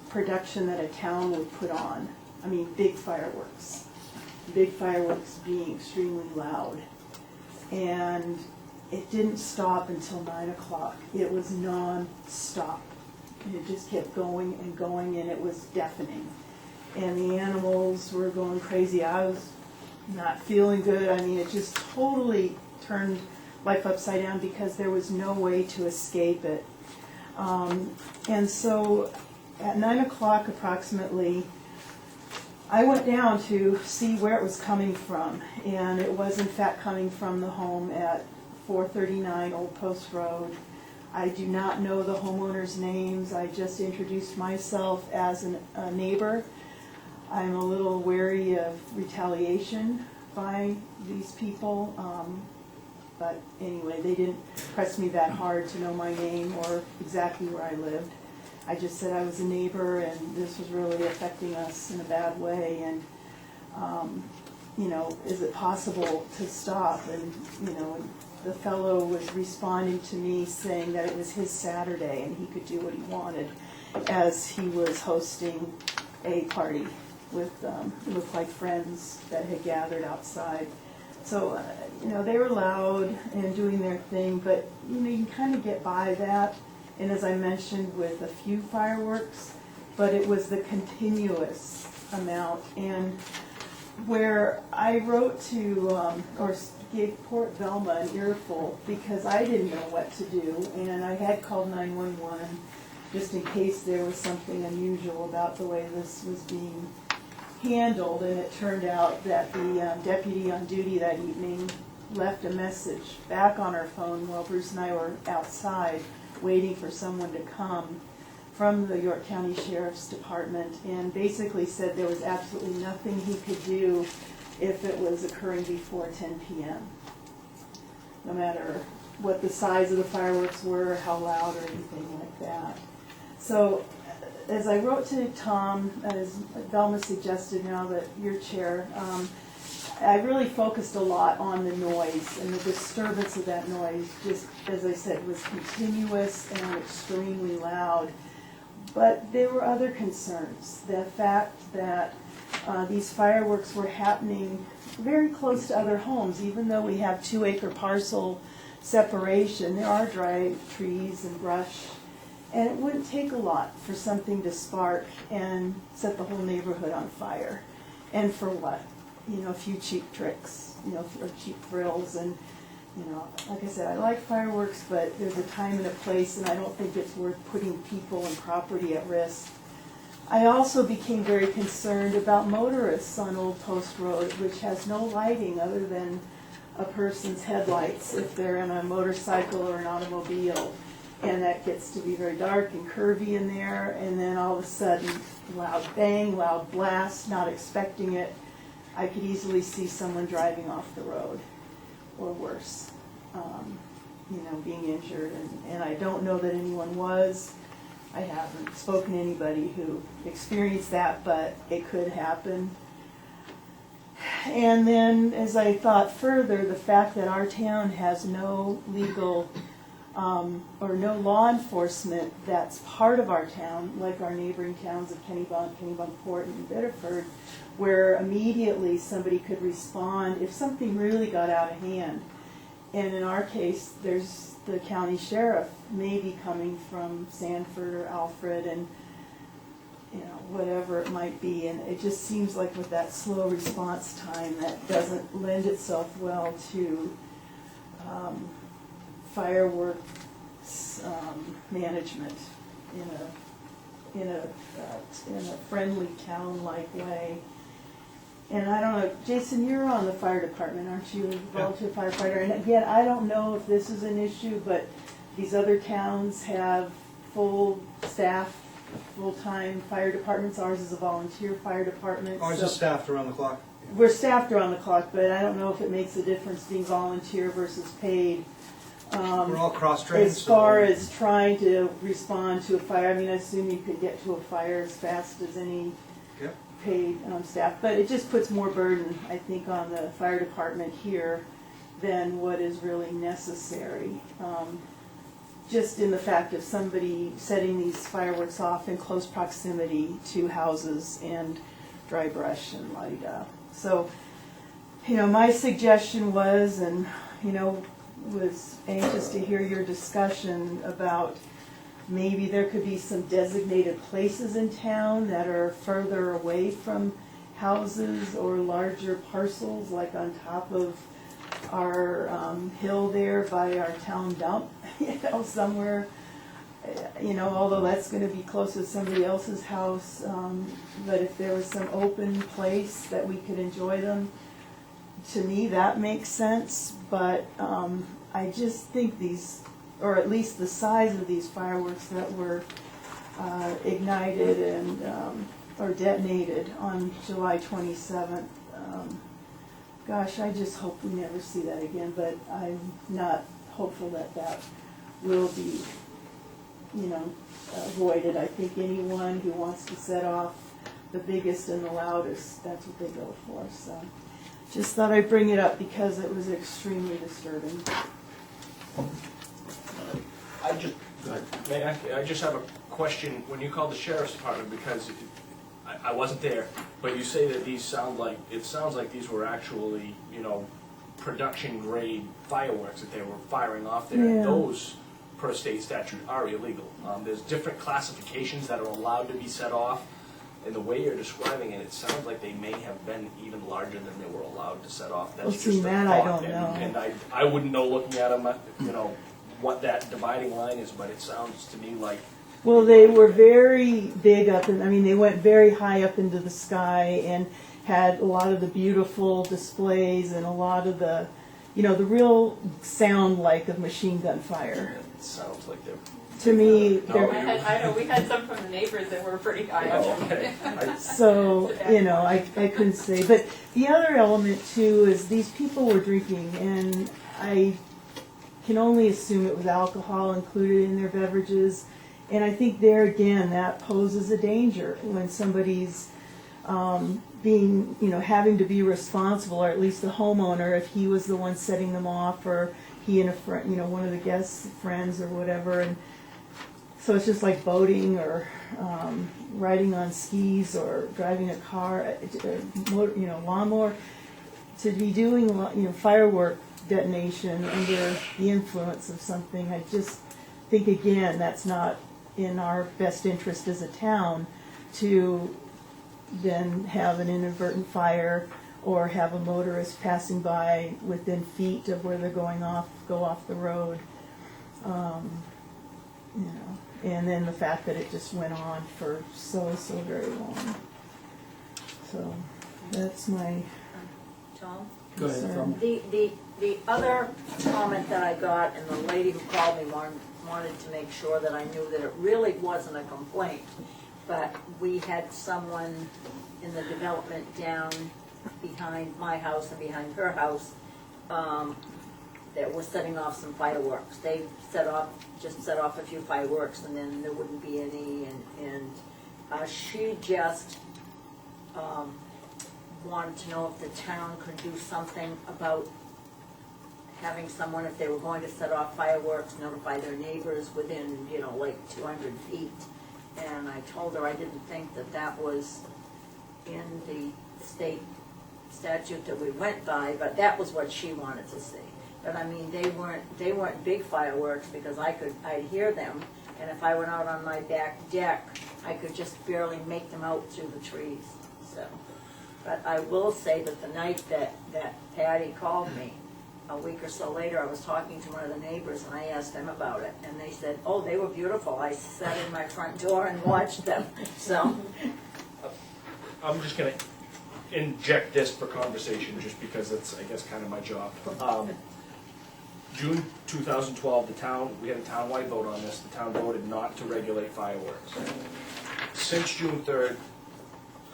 production that a town would put on. I mean, big fireworks. Big fireworks being extremely loud. And it didn't stop until 9 o'clock. It was non-stop. It just kept going, and it was deafening. And the animals were going crazy. I was not feeling good. I mean, it just totally turned life upside down because there was no way to escape it. And so at 9 o'clock approximately, I went down to see where it was coming from, and it was in fact coming from the home at 439 Old Post Road. I do not know the homeowners' names. I just introduced myself as a neighbor. I'm a little wary of retaliation by these people, but anyway, they didn't press me that hard to know my name or exactly where I lived. I just said I was a neighbor and this was really affecting us in a bad way, and is it possible to stop? And the fellow was responding to me saying that it was his Saturday and he could do what he wanted, as he was hosting a party with it looked like friends that had gathered outside. So they were loud and doing their thing, but you can kind of get by that. And as I mentioned, with a few fireworks, but it was the continuous amount. And where I wrote to, or gave Port Velma an earful, because I didn't know what to do, and I had called 911 just in case there was something unusual about the way this was being handled. And it turned out that the deputy on duty that evening left a message back on our phone while Bruce and I were outside waiting for someone to come from the York County Sheriff's Department, and basically said there was absolutely nothing he could do if it was occurring before 10 p.m. No matter what the size of the fireworks were, how loud or anything like that. So as I wrote to Tom, as Velma suggested now that you're chair, I really focused a lot on the noise and the disturbance of that noise. Just as I said, was continuous and extremely loud. But there were other concerns. The fact that these fireworks were happening very close to other homes, even though we have 2-acre parcel separation, there are dry trees and brush. And it wouldn't take a lot for something to spark and set the whole neighborhood on fire. And for what? You know, a few cheap tricks, you know, or cheap thrills. And, you know, like I said, I like fireworks, but there's a time and a place, and I don't think it's worth putting people and property at risk. I also became very concerned about motorists on Old Post Road, which has no lighting other than a person's headlights if they're in a motorcycle or an automobile. And that gets to be very dark and curvy in there, and then all of a sudden, loud bang, loud blast, not expecting it. I could easily see someone driving off the road, or worse, you know, being injured. And I don't know that anyone was. I haven't spoken to anybody who experienced that, but it could happen. And then, as I thought further, the fact that our town has no legal or no law enforcement that's part of our town, like our neighboring towns of Kennebunkport, and Biddeford, where immediately somebody could respond if something really got out of hand. And in our case, there's the county sheriff maybe coming from Sanford or Alfred, and you know, whatever it might be. And it just seems like with that slow response time, that doesn't lend itself well to fireworks management in a friendly town-like way. And I don't know, Jason, you're on the fire department, aren't you? Volunteer firefighter. And again, I don't know if this is an issue, but these other towns have full staff, full-time fire departments. Ours is a volunteer fire department. Ours is staffed around the clock. We're staffed around the clock, but I don't know if it makes a difference being volunteer versus paid. We're all cross-trained. As far as trying to respond to a fire, I mean, I assume you could get to a fire as fast as any Yep. paid staff, but it just puts more burden, I think, on the fire department here than what is really necessary. Just in the fact of somebody setting these fireworks off in close proximity to houses and dry brush and la-di-da. So, you know, my suggestion was, and, you know, was anxious to hear your discussion about maybe there could be some designated places in town that are further away from houses or larger parcels, like on top of our hill there by our town dump, you know, somewhere, you know, although that's going to be close to somebody else's house, but if there was some open place that we could enjoy them, to me that makes sense. But I just think these, or at least the size of these fireworks that were ignited and or detonated on July 27th, gosh, I just hope we never see that again, but I'm not hopeful that that will be, you know, avoided. I think anyone who wants to set off the biggest and the loudest, that's what they go for. So just thought I'd bring it up because it was extremely disturbing. I just have a question. When you called the sheriff's department, because I wasn't there, but you say that these sound like, it sounds like these were actually, you know, production grade fireworks that they were firing off there. Yeah. Those, per state statute, are illegal. There's different classifications that are allowed to be set off, and the way you're describing it, it sounds like they may have been even larger than they were allowed to set off. That's Well, see, just a that I thought, don't know. and I wouldn't know looking at them, you know, what that dividing line is, but it sounds to me like. Well, they were very big up, and I mean, they went very high up into the sky and had a lot of the beautiful displays and a lot of the, you know, the real sound like of machine gun fire. It sounds like they're. To me, No, they're, I know, we had some from the neighbors that were pretty high up. Oh, okay. so, you know, I couldn't say. But the other element, too, is these people were drinking, and I can only assume it was alcohol included in their beverages. And I think there again, that poses a danger when somebody's being, you know, having to be responsible, or at least the homeowner, if he was the one setting them off, or he and a friend, you know, one of the guests' friends or whatever. And So it's just like boating or riding on skis or driving a car, lawnmower. To be doing firework detonation under the influence of something, I just think again that's not in our best interest as a town to then have an inadvertent fire or have a motorist passing by within feet of where they're go off the road. And then the fact that it just went on for so very long. So that's my Tom? Go ahead, concern. Tom. The other comment that I got, and the lady who called me wanted to make sure that I knew that it really wasn't a complaint, but we had someone in the development down behind my house and behind her house that was setting off some fireworks. They just set off a few fireworks and then there wouldn't be any, and she just wanted to know if the town could do something about having someone, if they were going to set off fireworks, notify their neighbors within, 200 feet. And I told her I didn't think that was in the state statute that we went by, but that was what she wanted to see. But I mean, they weren't big fireworks because I'd hear them, and if I went out on my back deck, I could just barely make them out through the trees. So, but I will say that the night that Patty called me, a week or so later, I was talking to one of the neighbors and I asked them about it, and they said, "Oh, they were beautiful. I sat in my front door and watched them." So, I'm just gonna inject this for conversation, just because it's, I guess, kind of my job. June 2012, we had a townwide vote on this. The town voted not to regulate fireworks. Since June 3rd,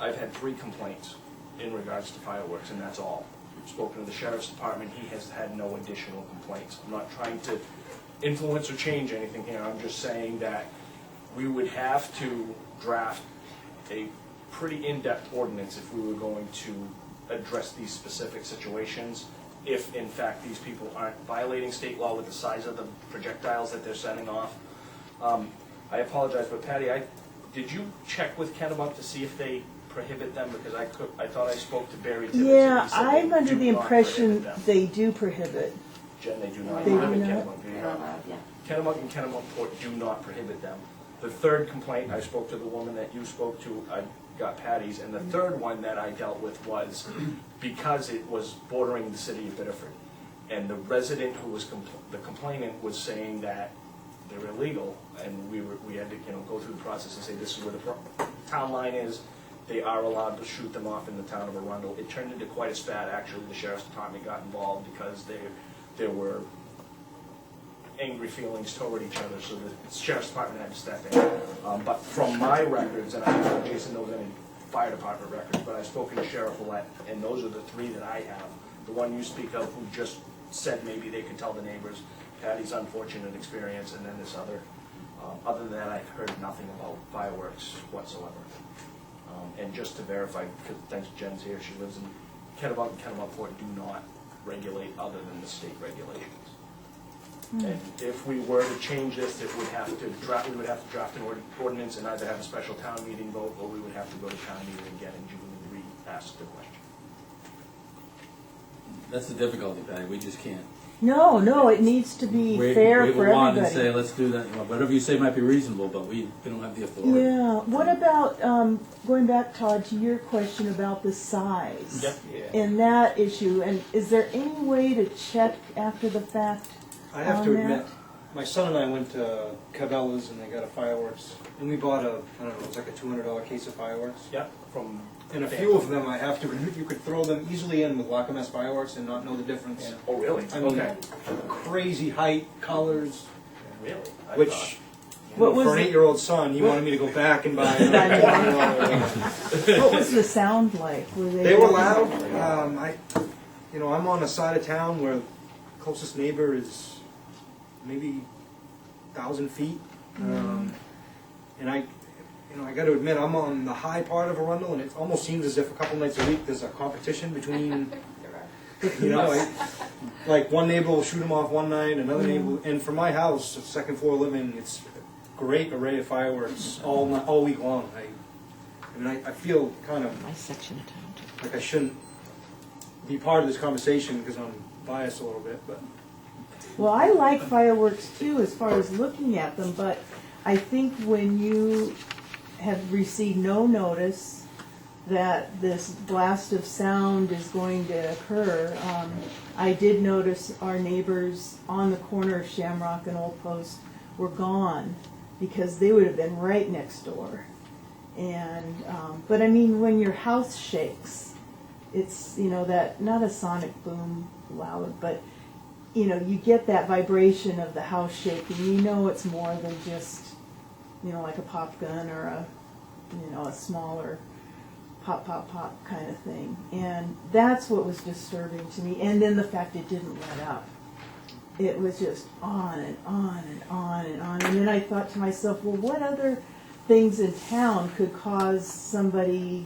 I've had 3 complaints in regards to fireworks, and that's all. I've spoken to the sheriff's department. He has had no additional complaints. I'm not trying to influence or change anything here. I'm just saying that we would have to draft a pretty in-depth ordinance if we were going to address these specific situations, if in fact these people aren't violating state law with the size of the projectiles that they're setting off. I apologize, but Patty, did you check with Kennebunk to see if they prohibit them? Because I thought I spoke to Barry Tibbetts. Yeah, and he said I'm they under do the not impression prohibit them. they do prohibit. Jen, they do not They do prohibit not? Kennebunk, do you not? Kennebunk and Kennebunkport do not prohibit them. The third complaint, I spoke to the woman that you spoke to, I got Patty's, and the third one that I dealt with was because it was bordering the city of Biddeford. And the resident who was, the complainant was saying that they're illegal, and we had to go through the process and say this is where the town line is. They are allowed to shoot them off in the town of Arundel. It turned into quite a spat, actually. The sheriff's department got involved because there were angry feelings toward each other, so the sheriff's department had to step in. But from my records, and I don't know if Jason knows any fire department records, but I've spoken to Sheriff Willett, and those are the 3 that I have. The one you speak of, who just said maybe they could tell the neighbors, Patty's unfortunate experience, and then this other. Other than that, I've heard nothing about fireworks whatsoever. And just to verify, because thanks Jen's here, she lives in Kennebunk and Kennebunkport do not regulate other than the state regulations. And if we were to change this, we would have to draft an ordinance and either have a special town meeting vote, or we would have to go to town meeting again in June and re-ask the question. That's the difficulty, Patty, we just can't. No, it needs to be fair for Wave a wand and say, everybody. let's do that, whatever you say might be reasonable, but we don't have the authority. Yeah, what about, going back, Todd, to your question about the size? Yep. In that issue, and is there any way to check after the fact? I have on to that? admit, my son and I went to Cabela's and they got a fireworks, and we bought it was like a $200 case of fireworks. Yep, from... And a few of them, I have to admit, you could throw them easily in with Loch-Ness fireworks and not know the difference. Oh, really? I mean, Okay. crazy height, colors, Really? I which, thought- What was for an it? 8-year-old son, he wanted me to go back and buy another $200. What was the sound like? They were loud. I'm on a side of town where the closest neighbor is maybe 1,000 feet. And I got to admit, I'm on the high part of Arundel, and it almost seems as if a couple nights a week there's a competition between, like one neighbor will shoot them off one night, another neighbor, and for my house, second floor living, great array of fireworks all week long. I feel kind of My section of town too. like I shouldn't be part of this conversation because I'm biased a little bit, but Well, I like fireworks too, as far as looking at them, but I think when you have received no notice that this blast of sound is going to occur, I did notice our neighbors on the corner of Shamrock and Old Post were gone, because they would have been right next door. And, but I mean, when your house shakes, it's, you know, that, not a sonic boom loud, but, you know, you get that vibration of the house shaking. You know it's more than just, you know, like a pop gun or a, you know, a smaller pop, pop, pop kind of thing. And that's what was disturbing to me. And then the fact it didn't let up. It was just on and on and on and on. And then I thought to myself, well, what other things in town could cause somebody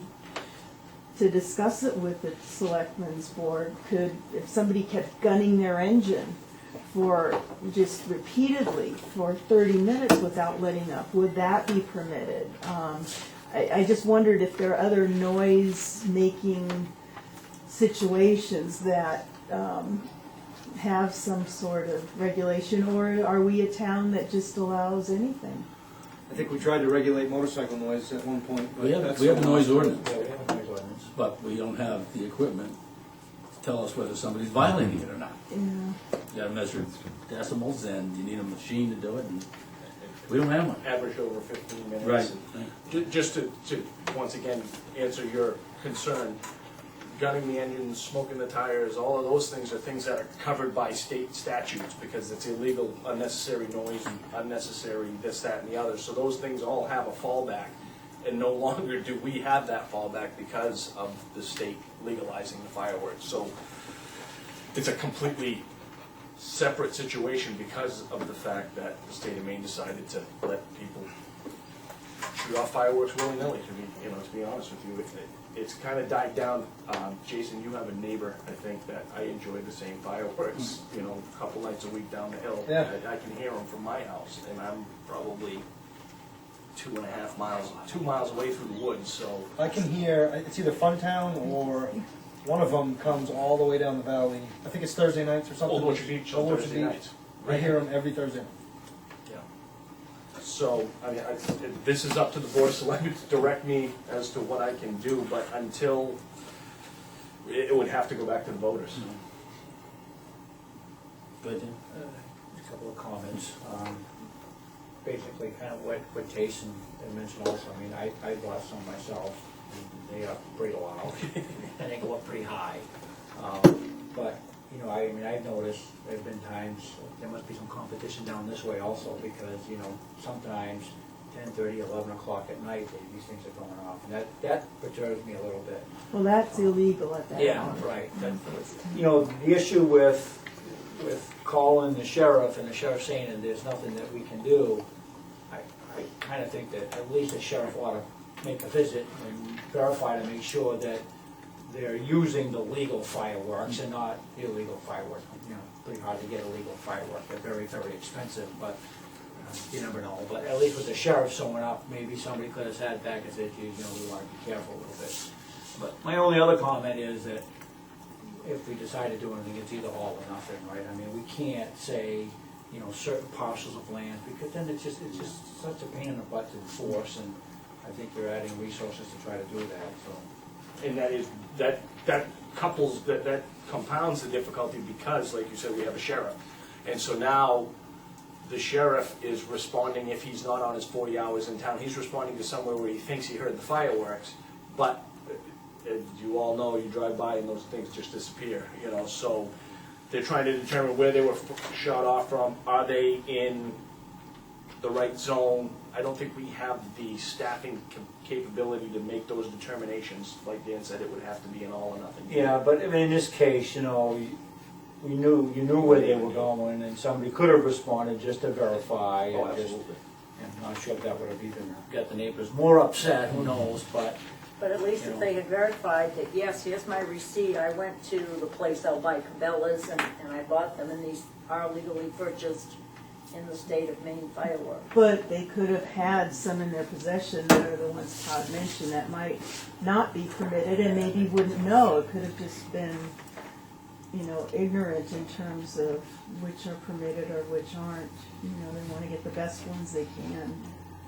to discuss it with the selectmen's board? Could, if somebody kept gunning their engine for just repeatedly for 30 minutes without letting up, would that be permitted? I just wondered if there are other noise-making situations that have some sort of regulation, or are we a town that just allows anything? I think we tried to regulate motorcycle noise at one point. But We have that's a noise ordinance, Yeah, we have a noise ordinance. but we don't have the equipment to tell us whether somebody's violating it or not. Yeah. You gotta measure decibels, and you need a machine to do it, and we don't have one. Average over 15 minutes. Right. Just to once again answer your concern, gunning the engines, smoking the tires, all of those things are things that are covered by state statutes because it's illegal, unnecessary noise, unnecessary this, that, and the other. So those things all have a fallback, and no longer do we have that fallback because of the state legalizing the fireworks. So it's a completely separate situation because of the fact that the state of Maine decided to let people shoot off fireworks willy-nilly. To be honest with you, it's kind of died down. Jason, you have a neighbor, I think, that I enjoy the same fireworks, a couple nights a week down the hill. Yeah. I can hear them from my house, and I'm probably 2.5 miles, 2 miles away through the woods, so. I can hear, it's either Funtown or one of them comes all the way down the valley. I think it's Thursday nights or something. Old Orchard Beach on Old Orchard Thursday Beach. nights. I hear them every Thursday. Yeah. So, this is up to the Board of Selectmen to direct me as to what I can do, but until, it would have to go back to the voters. Good, Jim? A couple of comments. Basically, kind of what Jason had mentioned also. I mean, I bought some myself. And they are pretty loud, and they go up pretty high. But I've noticed there've been times there must be some competition down this way also because sometimes 10:30, 11 o'clock at night these things are going off, and that perturbs me a little bit. Well, that's illegal at that Yeah, point. right. The issue with calling the sheriff and the sheriff saying that there's nothing that we can do, I kind of think that at least the sheriff ought to make a visit and verify to make sure that they're using the legal fireworks and not illegal fireworks. Pretty hard to get a legal firework. They're very, very expensive, but you never know. But at least with the sheriff showing up, maybe somebody could have sat back and said, geez, we want to be careful a little bit. But my only other comment is that if we decide to do anything, it's either all or nothing, right? I mean, we can't say, certain parcels of land, because then it's just such a pain in the butt to enforce, and I think you're adding resources to try to do that, so. And that compounds the difficulty because, like you said, we have a sheriff. And so now the sheriff is responding, if he's not on his 40 hours in town, he's responding to somewhere where he thinks he heard the fireworks, but as you all know, you drive by and those things just disappear, so they're trying to determine where they were shot off from. Are they in the right zone? I don't think we have the staffing capability to make those determinations. Like Dan said, it would have to be an all or nothing. Yeah, but I mean, in this case, you knew where they were going, and somebody could have responded just to verify. Oh, and just- absolutely. I'm not sure if that would have even got the neighbors more upset, who knows, but. But at least if they had verified that, yes, here's my receipt, I went to the place out by Cabela's and I bought them, and these are legally purchased, in the state of Maine fireworks. But they could have had some in their possession that are the ones Todd mentioned that might not be permitted and maybe wouldn't know. It could have just been, ignorant in terms of which are permitted or which aren't. They want to get the best ones they can.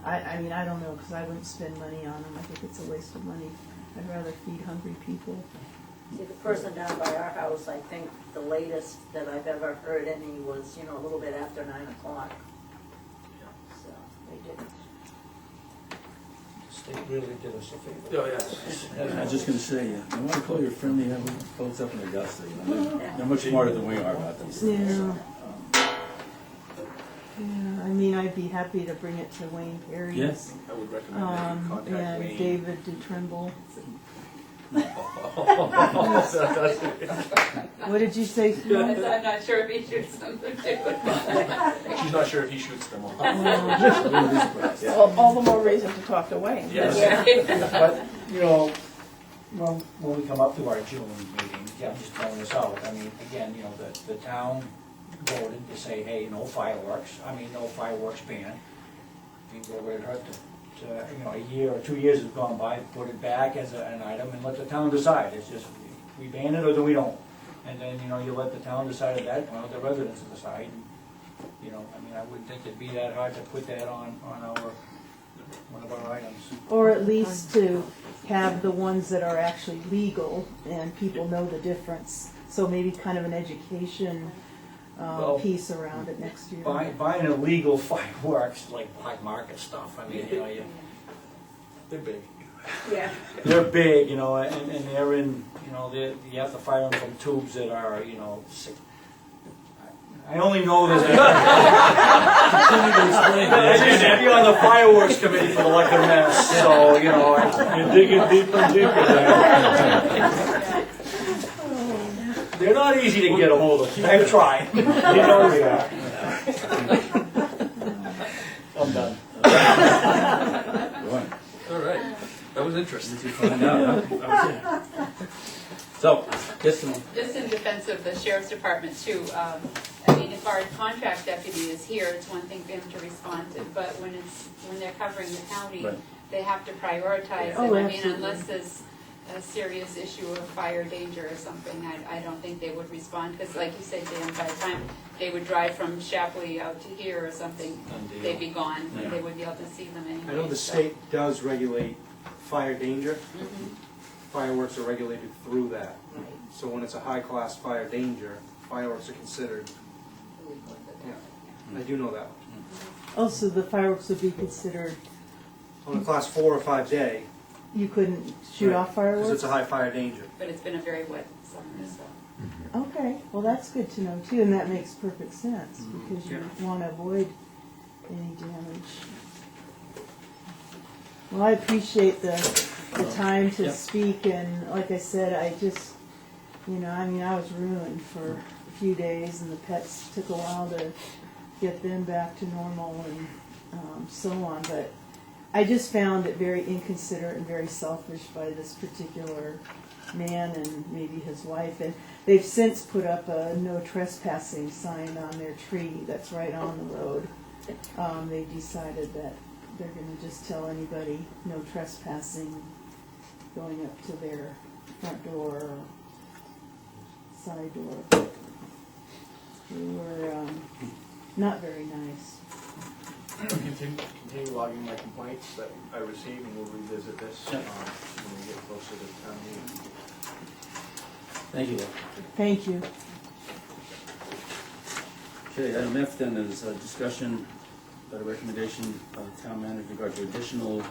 I mean, I don't know, because I wouldn't spend money on them. I think it's a waste of money. I'd rather feed hungry people. See, the person down by our house, I think the latest that I've ever heard any was, a little bit after 9 o'clock. So, they didn't. State really did us a favor. Oh, yes. I was just gonna say, I want to call your friendly folks up in Augusta, they're much smarter than we are about these things. Yeah. Yeah, I mean, I'd be happy to bring it to Wayne Perry's. Yes. I would recommend that you contact And Wayne. David DeTrimble. What did you say, Sue? I'm not sure if he shoots them too. She's not sure if he shoots them all. All the more reason to talk to Wayne. Yes. But, when we come up to our June meeting, I'm just throwing this out, I mean, again, the town voted to say, hey, no fireworks, no fireworks ban. I mean, what would it hurt to, a year or 2 years has gone by, put it back as an item and let the town decide. It's just, we ban it or do we don't? And then, you let the town decide at that point, or the residents decide. I wouldn't think it'd be that hard to put that on one of our items. Or at least to have the ones that are actually legal and people know the difference. So maybe kind of an education piece around it next year. Buying illegal fireworks, like black market stuff, They're big. Yeah. they're big, and they're in, you have to fire them from tubes that are, sick. I only know there's I'd be on the fireworks committee for the Lucky Mess, so, you're digging deeper and deeper there. They're not easy to get a hold of. I've tried. You know they are. I'm done. All right. That was interesting. So, yes, Simone? Just in defense of the sheriff's department too, if our contract deputy is here, it's one thing for him to respond to, but when they're covering the county, Right. they have to prioritize. Oh, And absolutely. unless there's a serious issue of fire danger or something, I don't think they would respond, because like you said, Dan, by the time they would drive from Shapley out to here or something, they'd be gone, Yeah. they would be able to see them anyway. I know the so. state does regulate fire danger. Mhm. Fireworks are regulated through that. Right. So when it's a high-class fire danger, fireworks are considered, I do know that. Also, the fireworks would be considered, On a class 4 or 5 day, you couldn't shoot off fireworks? because it's a high fire danger. But it's been a very wet summer, so. Okay, well, that's good to know too, and that makes perfect sense, because you want to avoid any damage. Well, I appreciate the time to Yep. speak, and like I said, I just, I was ruined for a few days, and the pets took a while to get them back to normal and so on, but I just found it very inconsiderate and very selfish by this particular man and maybe his wife, and they've since put up a no trespassing sign on their tree that's right on the road. They decided that they're going to just tell anybody no trespassing going up to their front door or side door. They were not very nice. Continue logging my complaints that I receive, and we'll revisit this when we get closer to town meeting. Thank you. Thank you. Okay, item F then is a discussion about a recommendation of the town manager with regard to additional,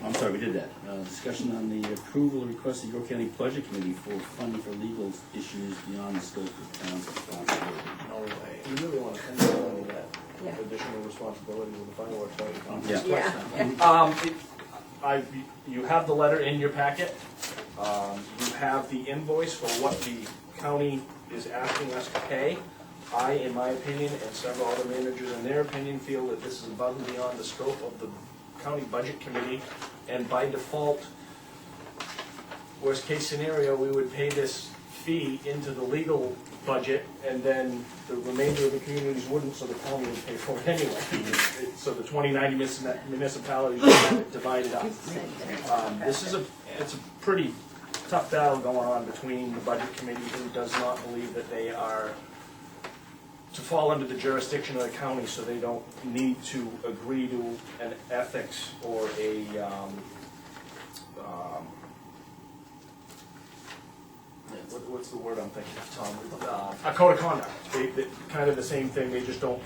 I'm sorry, we did that. Discussion on the approval request of York County Budget Committee for funding for legal issues beyond the scope of the town's responsibility. No way. You really want to end on that additional responsibility with the fireworks, right? Yeah. You have the letter in your packet. You have the invoice for what the county is asking us to pay. I, in my opinion, and several other managers in their opinion, feel that this is above and beyond the scope of the county budget committee, and by default, worst case scenario, we would pay this fee into the legal budget, and then the remainder of the communities wouldn't, so the county would pay for it anyway. So the 2090 municipalities would have it divided up. It's a pretty tough battle going on between the budget committee, who does not believe that they are to fall under the jurisdiction of the county, so they don't need to agree to an ethics or a what's the word I'm thinking of, Tom? A code of conduct. They kind of the same thing. They just don't.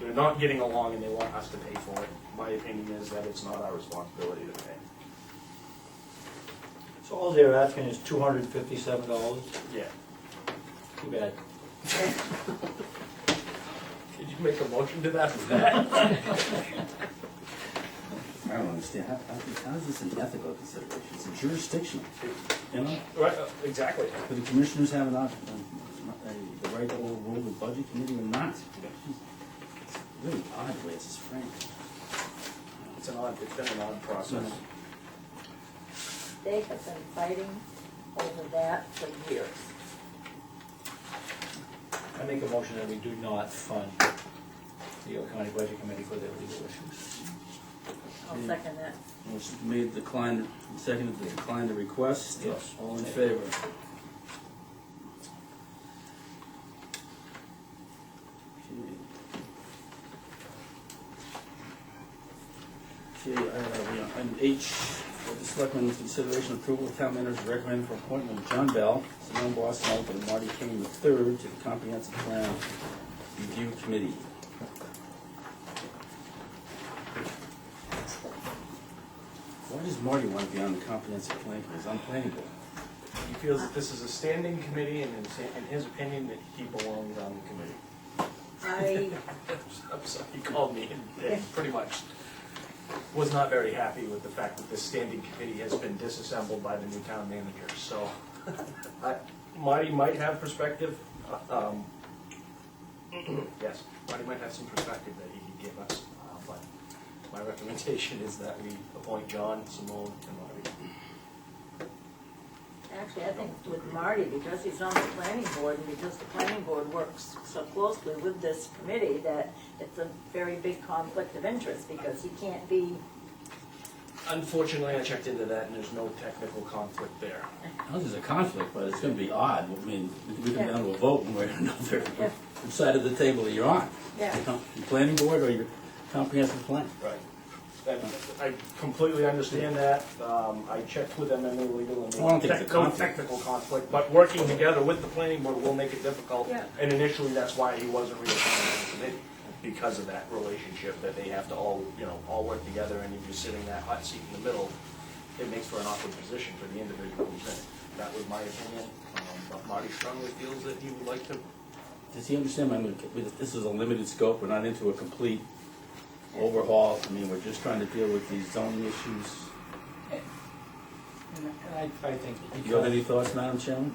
They're not getting along, and they want us to pay for it. My opinion is that it's not our responsibility to pay. So all they're asking is $257? Yeah. Too bad. Did you make a motion to that effect? I don't understand, how is this an ethical consideration? It's a jurisdictional, you know? Right, exactly. Do the commissioners have the right to overrule the budget committee or not? It's really odd the way it's framed. It's been an odd process. They have been fighting over that for years. I make a motion that we do not fund the York County Budget Committee for their legal issues. I'll second that. Motion made, seconded to decline the request. Yes. All in favor? Okay, item H, the Selectmen's consideration approval of town manager's recommended for appointment of John Bell, Simone Boston, and Marty King III to the Comprehensive Plan Review Committee. Why does Marty want to be on the Comprehensive Plan Committee? He's on planning board. He feels that this is a standing committee, and in his opinion, that he belongs on the committee. I'm sorry, he called me and pretty much was not very happy with the fact that this standing committee has been disassembled by the new town manager. So Marty might have perspective. Yes, Marty might have some perspective that he could give us, but my recommendation is that we appoint John, Simone, and Marty. Actually, I think with Marty, because he's on the planning board and because the planning board works so closely with this committee, that it's a very big conflict of interest because he can't be. Unfortunately, I checked into that, and there's no technical conflict there. Well, there's a conflict, but it's going to be odd. I mean, we come down to a vote one way or another. Which side of the table that you're on? Yeah. Your planning board or your comprehensive plan? Right. And I completely understand that. I checked with them and their legal and Well, I don't think it's a no conflict. technical conflict, but working together with the planning board will make it difficult. Yeah. And initially, that's why he wasn't reappointed to the committee, because of that relationship, that they have to all work together, and if you're sitting in that hot seat in the middle, it makes for an awkward position for the individual who's in it. That was my opinion, but Marty strongly feels that he would like to. Does he understand? This is a limited scope. We're not into a complete overhaul. I mean, we're just trying to deal with these zoning issues. And I think. Do you have any thoughts, Madam Chairman?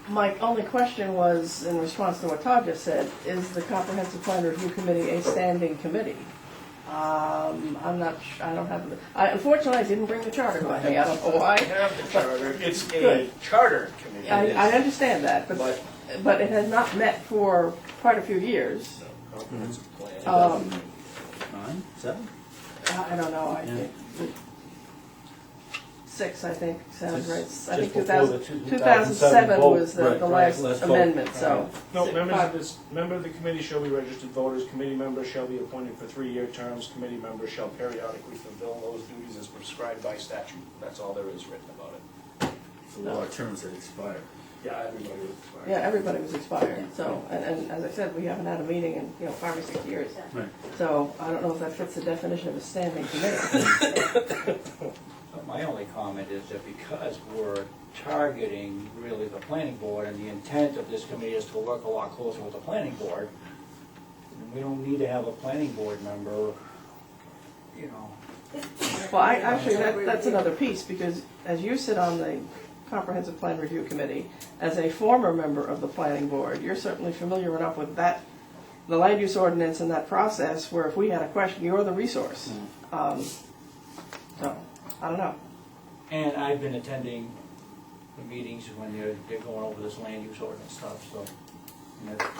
My only question was, in response to what Todd just said, is the Comprehensive Plan Review Committee a standing committee? I'm not, I don't have, unfortunately, I didn't bring the charter with me, I don't know why. I have the charter. It's a Good. charter committee. I understand that, but it has not met for quite a few years. Comprehensive plan. 9, 7? I don't know, I Yeah. think, 6, I think, sounds right. I Just think before the 2007 was Right, the right, last last vote. amendment, so. No, Six- member of the committee shall be registered voters, committee members shall be appointed for 3-year terms, committee members shall periodically fulfill those duties as prescribed by statute. That's all there is written about it. It's a lot of terms that expire. Yeah, everybody was expired. Yeah, everybody was expired, so, and as I said, we haven't had a meeting in, 5 or 6 years. Right. So I don't know if that fits the definition of a standing committee. My only comment is that because we're targeting really the planning board, and the intent of this committee is to work a lot closer with the planning board, we don't need to have a planning board member, Well, actually, that's another piece, because as you sit on the Comprehensive Plan Review Committee, as a former member of the planning board, you're certainly familiar enough with that, the land use ordinance and that process, where if we had a question, you're the resource. So, I don't know. And I've been attending the meetings when they're going over this land use ordinance stuff, so. And that's the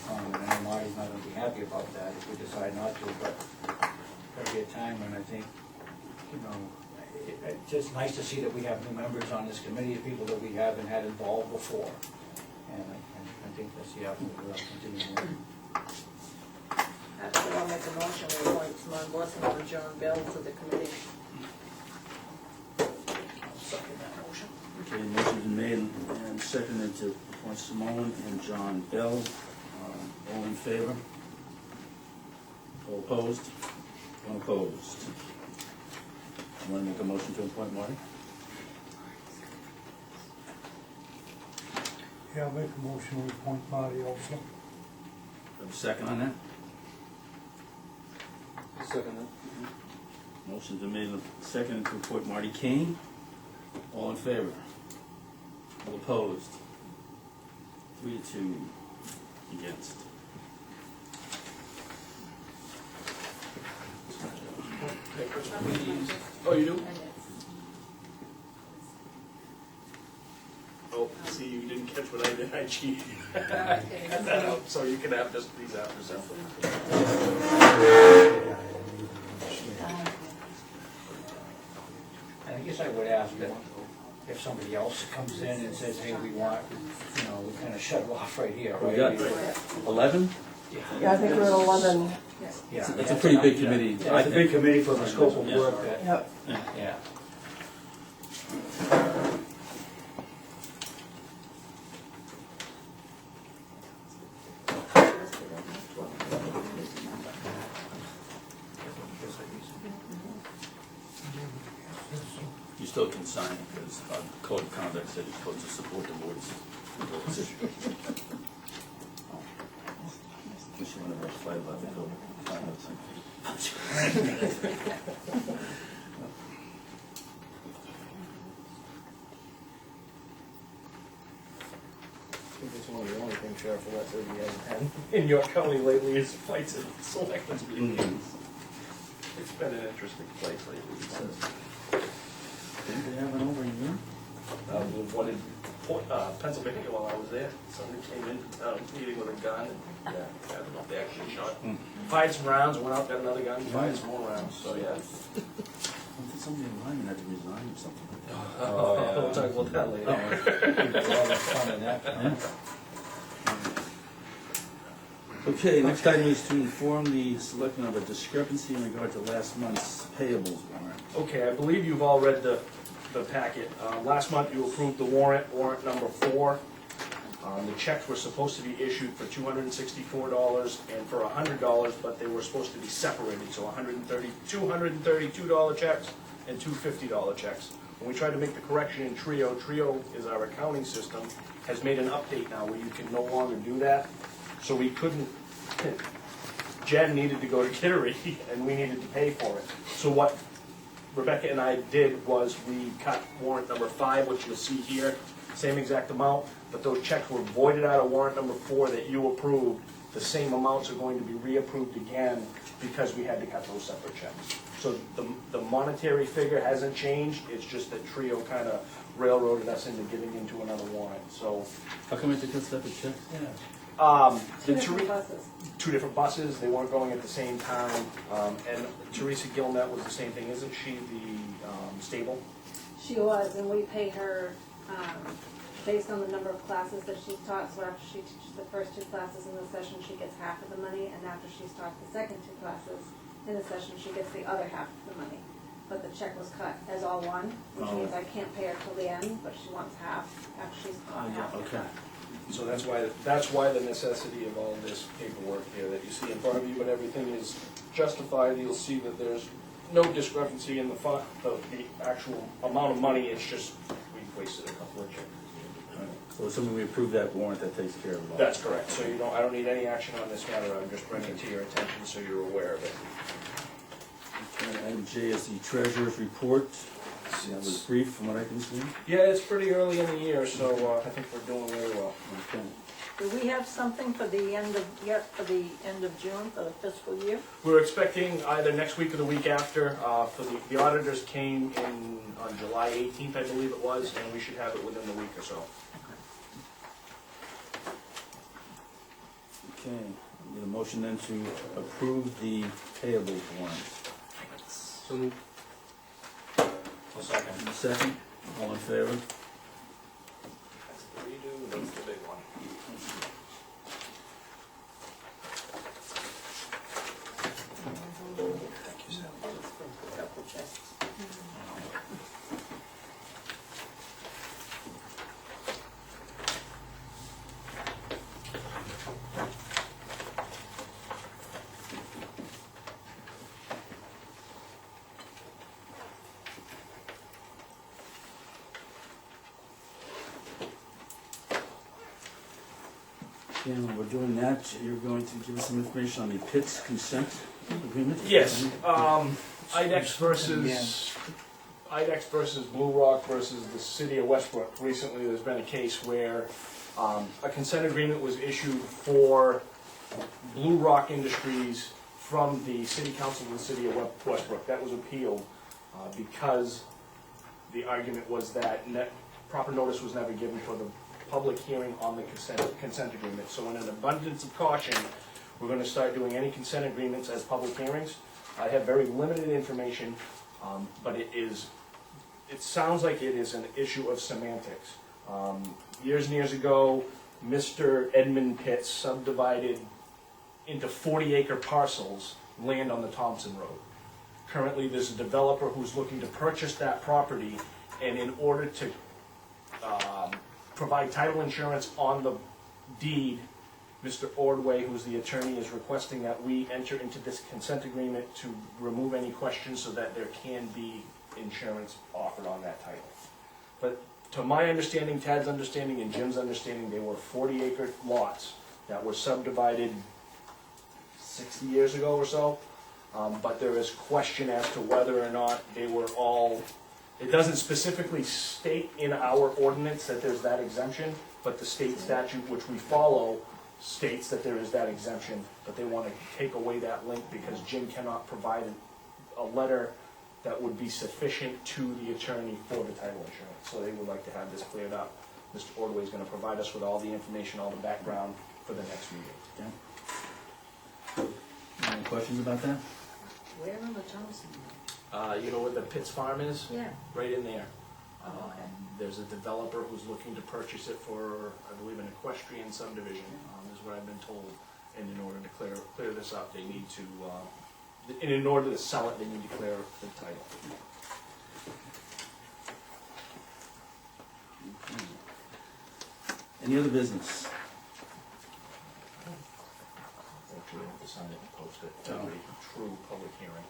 comment, I know Marty's not gonna be happy about that if we decide not to, but there'll be a time when I think, you know, it's just nice to see that we have new members on this committee, of people that we haven't had involved before. And I think that's the outcome we'll continue. Actually, I'll make a motion to appoint Simone Blessing and John Bell to the committee. I'll second that motion. Okay, motion's been made and seconded to appoint Simone and John Bell. All in favor? All opposed? One opposed. You want to make a motion to appoint Marty? Yeah, I'll make a motion to appoint Marty also. Have a second on that? Second that. Motion's been made and seconded to appoint Marty Kane. All in favor? All opposed? 3-2 against. Oh, you do? Oh, see, you didn't catch what I did, I cheated. Cut that out, so you can have just these after something. I guess I would ask that if somebody else comes in and says, hey, we want, you know, we kind of shut it off right here, We right? got 11? Yeah, I think we're at 11. Yeah, It's a pretty big committee. Yeah, it's a big committee for the scope of work that, Yep. yeah. You still can sign because our code of conduct says you're supposed to support the board's decision. Unless you want to fight about the code of conduct. I think that's one of the only things, Sheriff Alessa, we haven't had in York County lately is fights at selectmen's meetings. It's been an interesting place lately, it says. Didn't they have an over in here? We had one in Pennsylvania while I was there. Somebody came in meeting with a gun, and I don't know if they actually shot. Fired some rounds, went out, got another gun, fired some more rounds, so yeah. I think somebody in line had to resign or something like that. We'll talk about that later. A lot of fun in that. Okay, next item is to inform the selectmen of a discrepancy in regard to last month's payables warrant. Okay, I believe you've all read the packet. Last month you approved the warrant number 4. The checks were supposed to be issued for $264 and for $100, but they were supposed to be separated, so $232 checks and $250 checks. When we tried to make the correction in Trio is our accounting system, has made an update now where you can no longer do that. So we couldn't, Jen needed to go to Kittery and we needed to pay for it. So what Rebecca and I did was we cut warrant number 5, which you'll see here, same exact amount, but those checks were voided out of warrant number 4 that you approved. The same amounts are going to be reapproved again because we had to cut those separate checks. So the monetary figure hasn't changed, it's just that Trio kind of railroaded us into getting into another warrant, so. How come we have to cut separate checks? Two different buses. 2 different buses, they weren't going at the same time, and Teresa Gilmet was the same thing, isn't she the stable? She was, and we pay her based on the number of classes that she's taught. So after she teaches the first 2 classes in the session, she gets half of the money, and after she's taught the second 2 classes in the session, she gets the other half of the money. But the check was cut as all one, which means I can't pay her till the end, but she wants half after she's taught half. Okay. So that's why the necessity of all this paperwork here that you see in front of you, but everything is justified. You'll see that there's no discrepancy in the actual amount of money, it's just we wasted a couple of checks. So assuming we approve that warrant, that takes care of it all. That's correct, so I don't need any action on this matter, I'm just bringing it to your attention so you're aware of it. Okay, item J is the treasurer's report. That was brief from what I can see. Yeah, it's pretty early in the year, so I think we're doing really well. Okay. Do we have something for the end of June, for the fiscal year? We're expecting either next week or the week after, for the auditors came in on July 18th, I believe it was, and we should have it within the week or so. Okay, need a motion then to approve the payable warrants. So moved. I'll second. Second, all in favor? That's the redo, that's the big one. Thank you, Sal. Couple checks. Yeah, when we're doing that, you're going to give us some information on the PITS consent agreement? Yes, IDEX versus Blue Rock versus the city of Westbrook. Recently, there's been a case where a consent agreement was issued for Blue Rock Industries from the city council of the city of Westbrook. That was appealed because the argument was that proper notice was never given for the public hearing on the consent agreement. So in an abundance of caution, we're going to start doing any consent agreements as public hearings. I have very limited information, but it sounds like it is an issue of semantics. Years and years ago, Mr. Edmund Pitts subdivided into 40-acre parcels land on the Thompson Road. Currently, there's a developer who's looking to purchase that property, and in order to provide title insurance on the deed, Mr. Ordway, who's the attorney, is requesting that we enter into this consent agreement to remove any questions so that there can be insurance offered on that title. But to my understanding, Tad's understanding, and Jim's understanding, they were 40-acre lots that were subdivided 60 years ago or so. But there is question as to whether or not they were all. It doesn't specifically state in our ordinance that there's that exemption, but the state statute, which we follow, states that there is that exemption, but they want to take away that link because Jim cannot provide a letter that would be sufficient to the attorney for the title insurance. So they would like to have this cleared up. Mr. Ordway is going to provide us with all the information, all the background for the next meeting. Okay. Any questions about that? Where on the Thompson? You know where the Pitts Farm is? Yeah. Right in there. Oh, okay. There's a developer who's looking to purchase it for, I believe, an equestrian subdivision, is what I've been told. And in order to clear this up, they need to, and in order to sell it, they need to clear the title. Okay. Any other business? Actually, I have to sign it and post it. It's a true public hearing.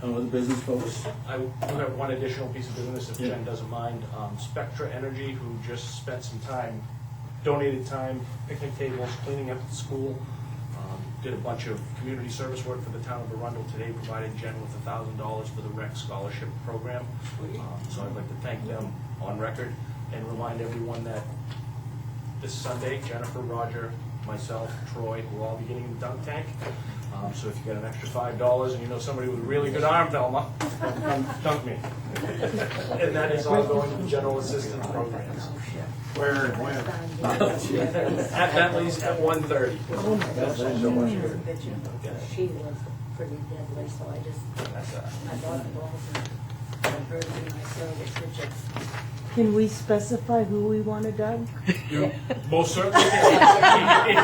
No other business, folks? I do have one additional piece of business, if Yeah. Jen doesn't mind. Spectra Energy, who just spent some time, donated time, picnic tables, cleaning up the school, did a bunch of community service work for the town of Arundel today, provided Jen with $1,000 for the rec scholarship program. So I'd like to thank them on record and remind everyone that this Sunday, Jennifer, Roger, myself, Troy, will all be getting the dunk tank. So if you get an extra $5 and you know somebody with a really good arm, Velma, come dunk me. And that is all going to the general assistance programs. Where and when? At Bentley's at 1:30. She was pretty deadly, so I bought the balls and heard of it, I saw the picture. Can we specify who we want to dug? You most certainly can.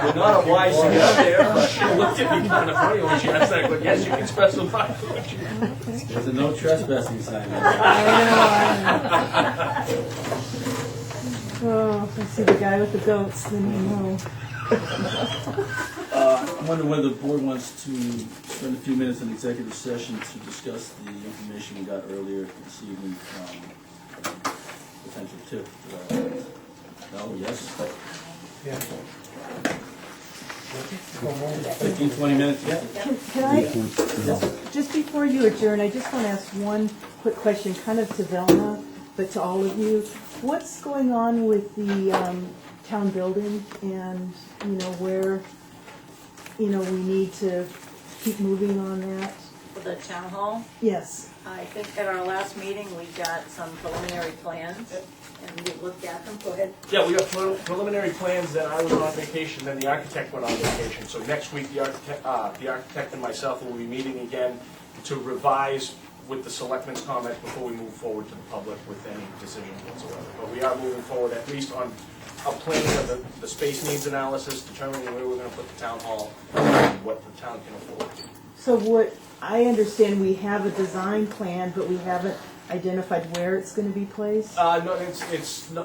You're not a wise to get up there. She looked at me kind of funny when she asked that, but yes, you can specify. There's a no trespassing sign there. I know. Oh, I see the guy with the goats, then you know. I wonder whether the board wants to spend a few minutes in executive session to discuss the information we got earlier this evening from potential tip. No, yes? 15, 20 minutes, yeah. Can I, just before you adjourn, I just want to ask one quick question, kind of to Velma, but to all of you. What's going on with the town building and, where, we need to keep moving on that? For the town hall, Yes. I think at our last meeting, we got some preliminary plans, and we looked at them. Go ahead. Yeah, we got preliminary plans, then I was on vacation, then the architect went on vacation. So next week, the architect and myself will be meeting again to revise with the selectmen's comments before we move forward to the public with any decisions whatsoever. But we are moving forward at least on a planning of the space needs analysis, determining where we're gonna put the town hall, and what the town can afford. So what, I understand we have a design plan, but we haven't identified where it's going to be placed? No,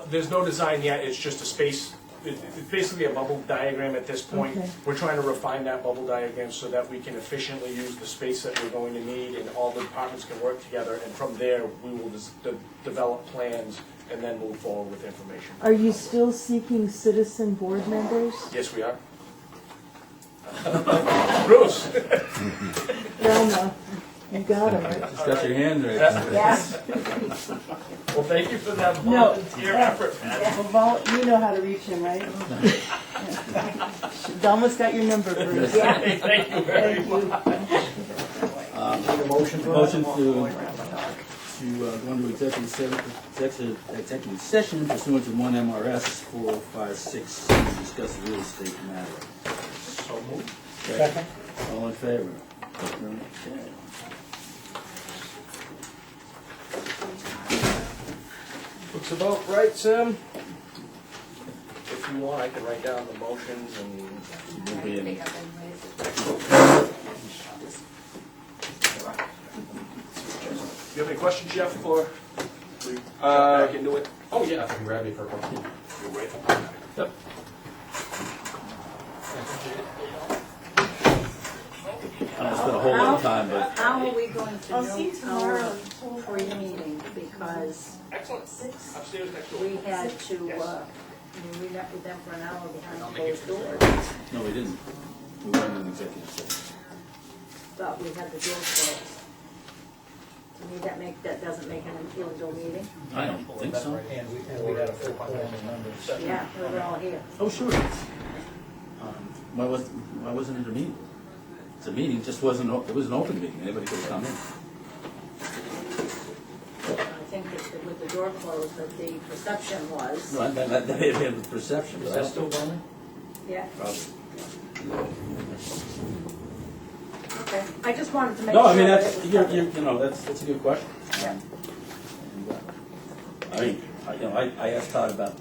there's no design yet, it's just a space, it's basically a bubble diagram at this point. Okay. We're trying to refine that bubble diagram so that we can efficiently use the space that we're going to need and all the departments can work together, and from there, we will develop plans and then move forward with information. Are you still seeking citizen board members? Yes, we are. Bruce? Velma, you got him. Just got your hand right. Yes. Well, thank you for that No. volunteer effort, Pat. Well, you know how to reach him, right? Velma's got your number, Bruce. Thank you very much. Motion to go into executive session pursuant to 1 MRS 4056 to discuss the real estate matter. So moved. Second. All in favor? Okay. Looks about right, Sim. If you want, I can write down the motions and... We'll be in- Pick up anyways. You have any questions, Jeff, before we jump back into it? Oh, yeah, I can grab you for a question. You're waiting. Yep. I spent a whole lot of time, but How are we going to I'll see you know tomorrow. our pre-meeting? Because Excellent. Upstairs next door. we had to, Yes. we met with them for an hour behind closed doors. no, we didn't. We weren't in executive session. But we had the doors closed. To me, that doesn't make an illegal meeting. I don't think so. And we had a full quorum of members. Yeah, we were all here. Oh, sure. Why wasn't it a meeting? It's a meeting, just wasn't, it was an open meeting, anybody could have come in. I think that with the door closed, that the perception was, No, that may have been the perception, but I don't. still going? yeah, Probably. okay. I just wanted to make No, sure. I mean, that that's, it was you're, covered. that's a good question. Yeah. And, I mean, I asked Todd about,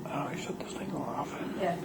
Oh, I shut this thing off. Yeah.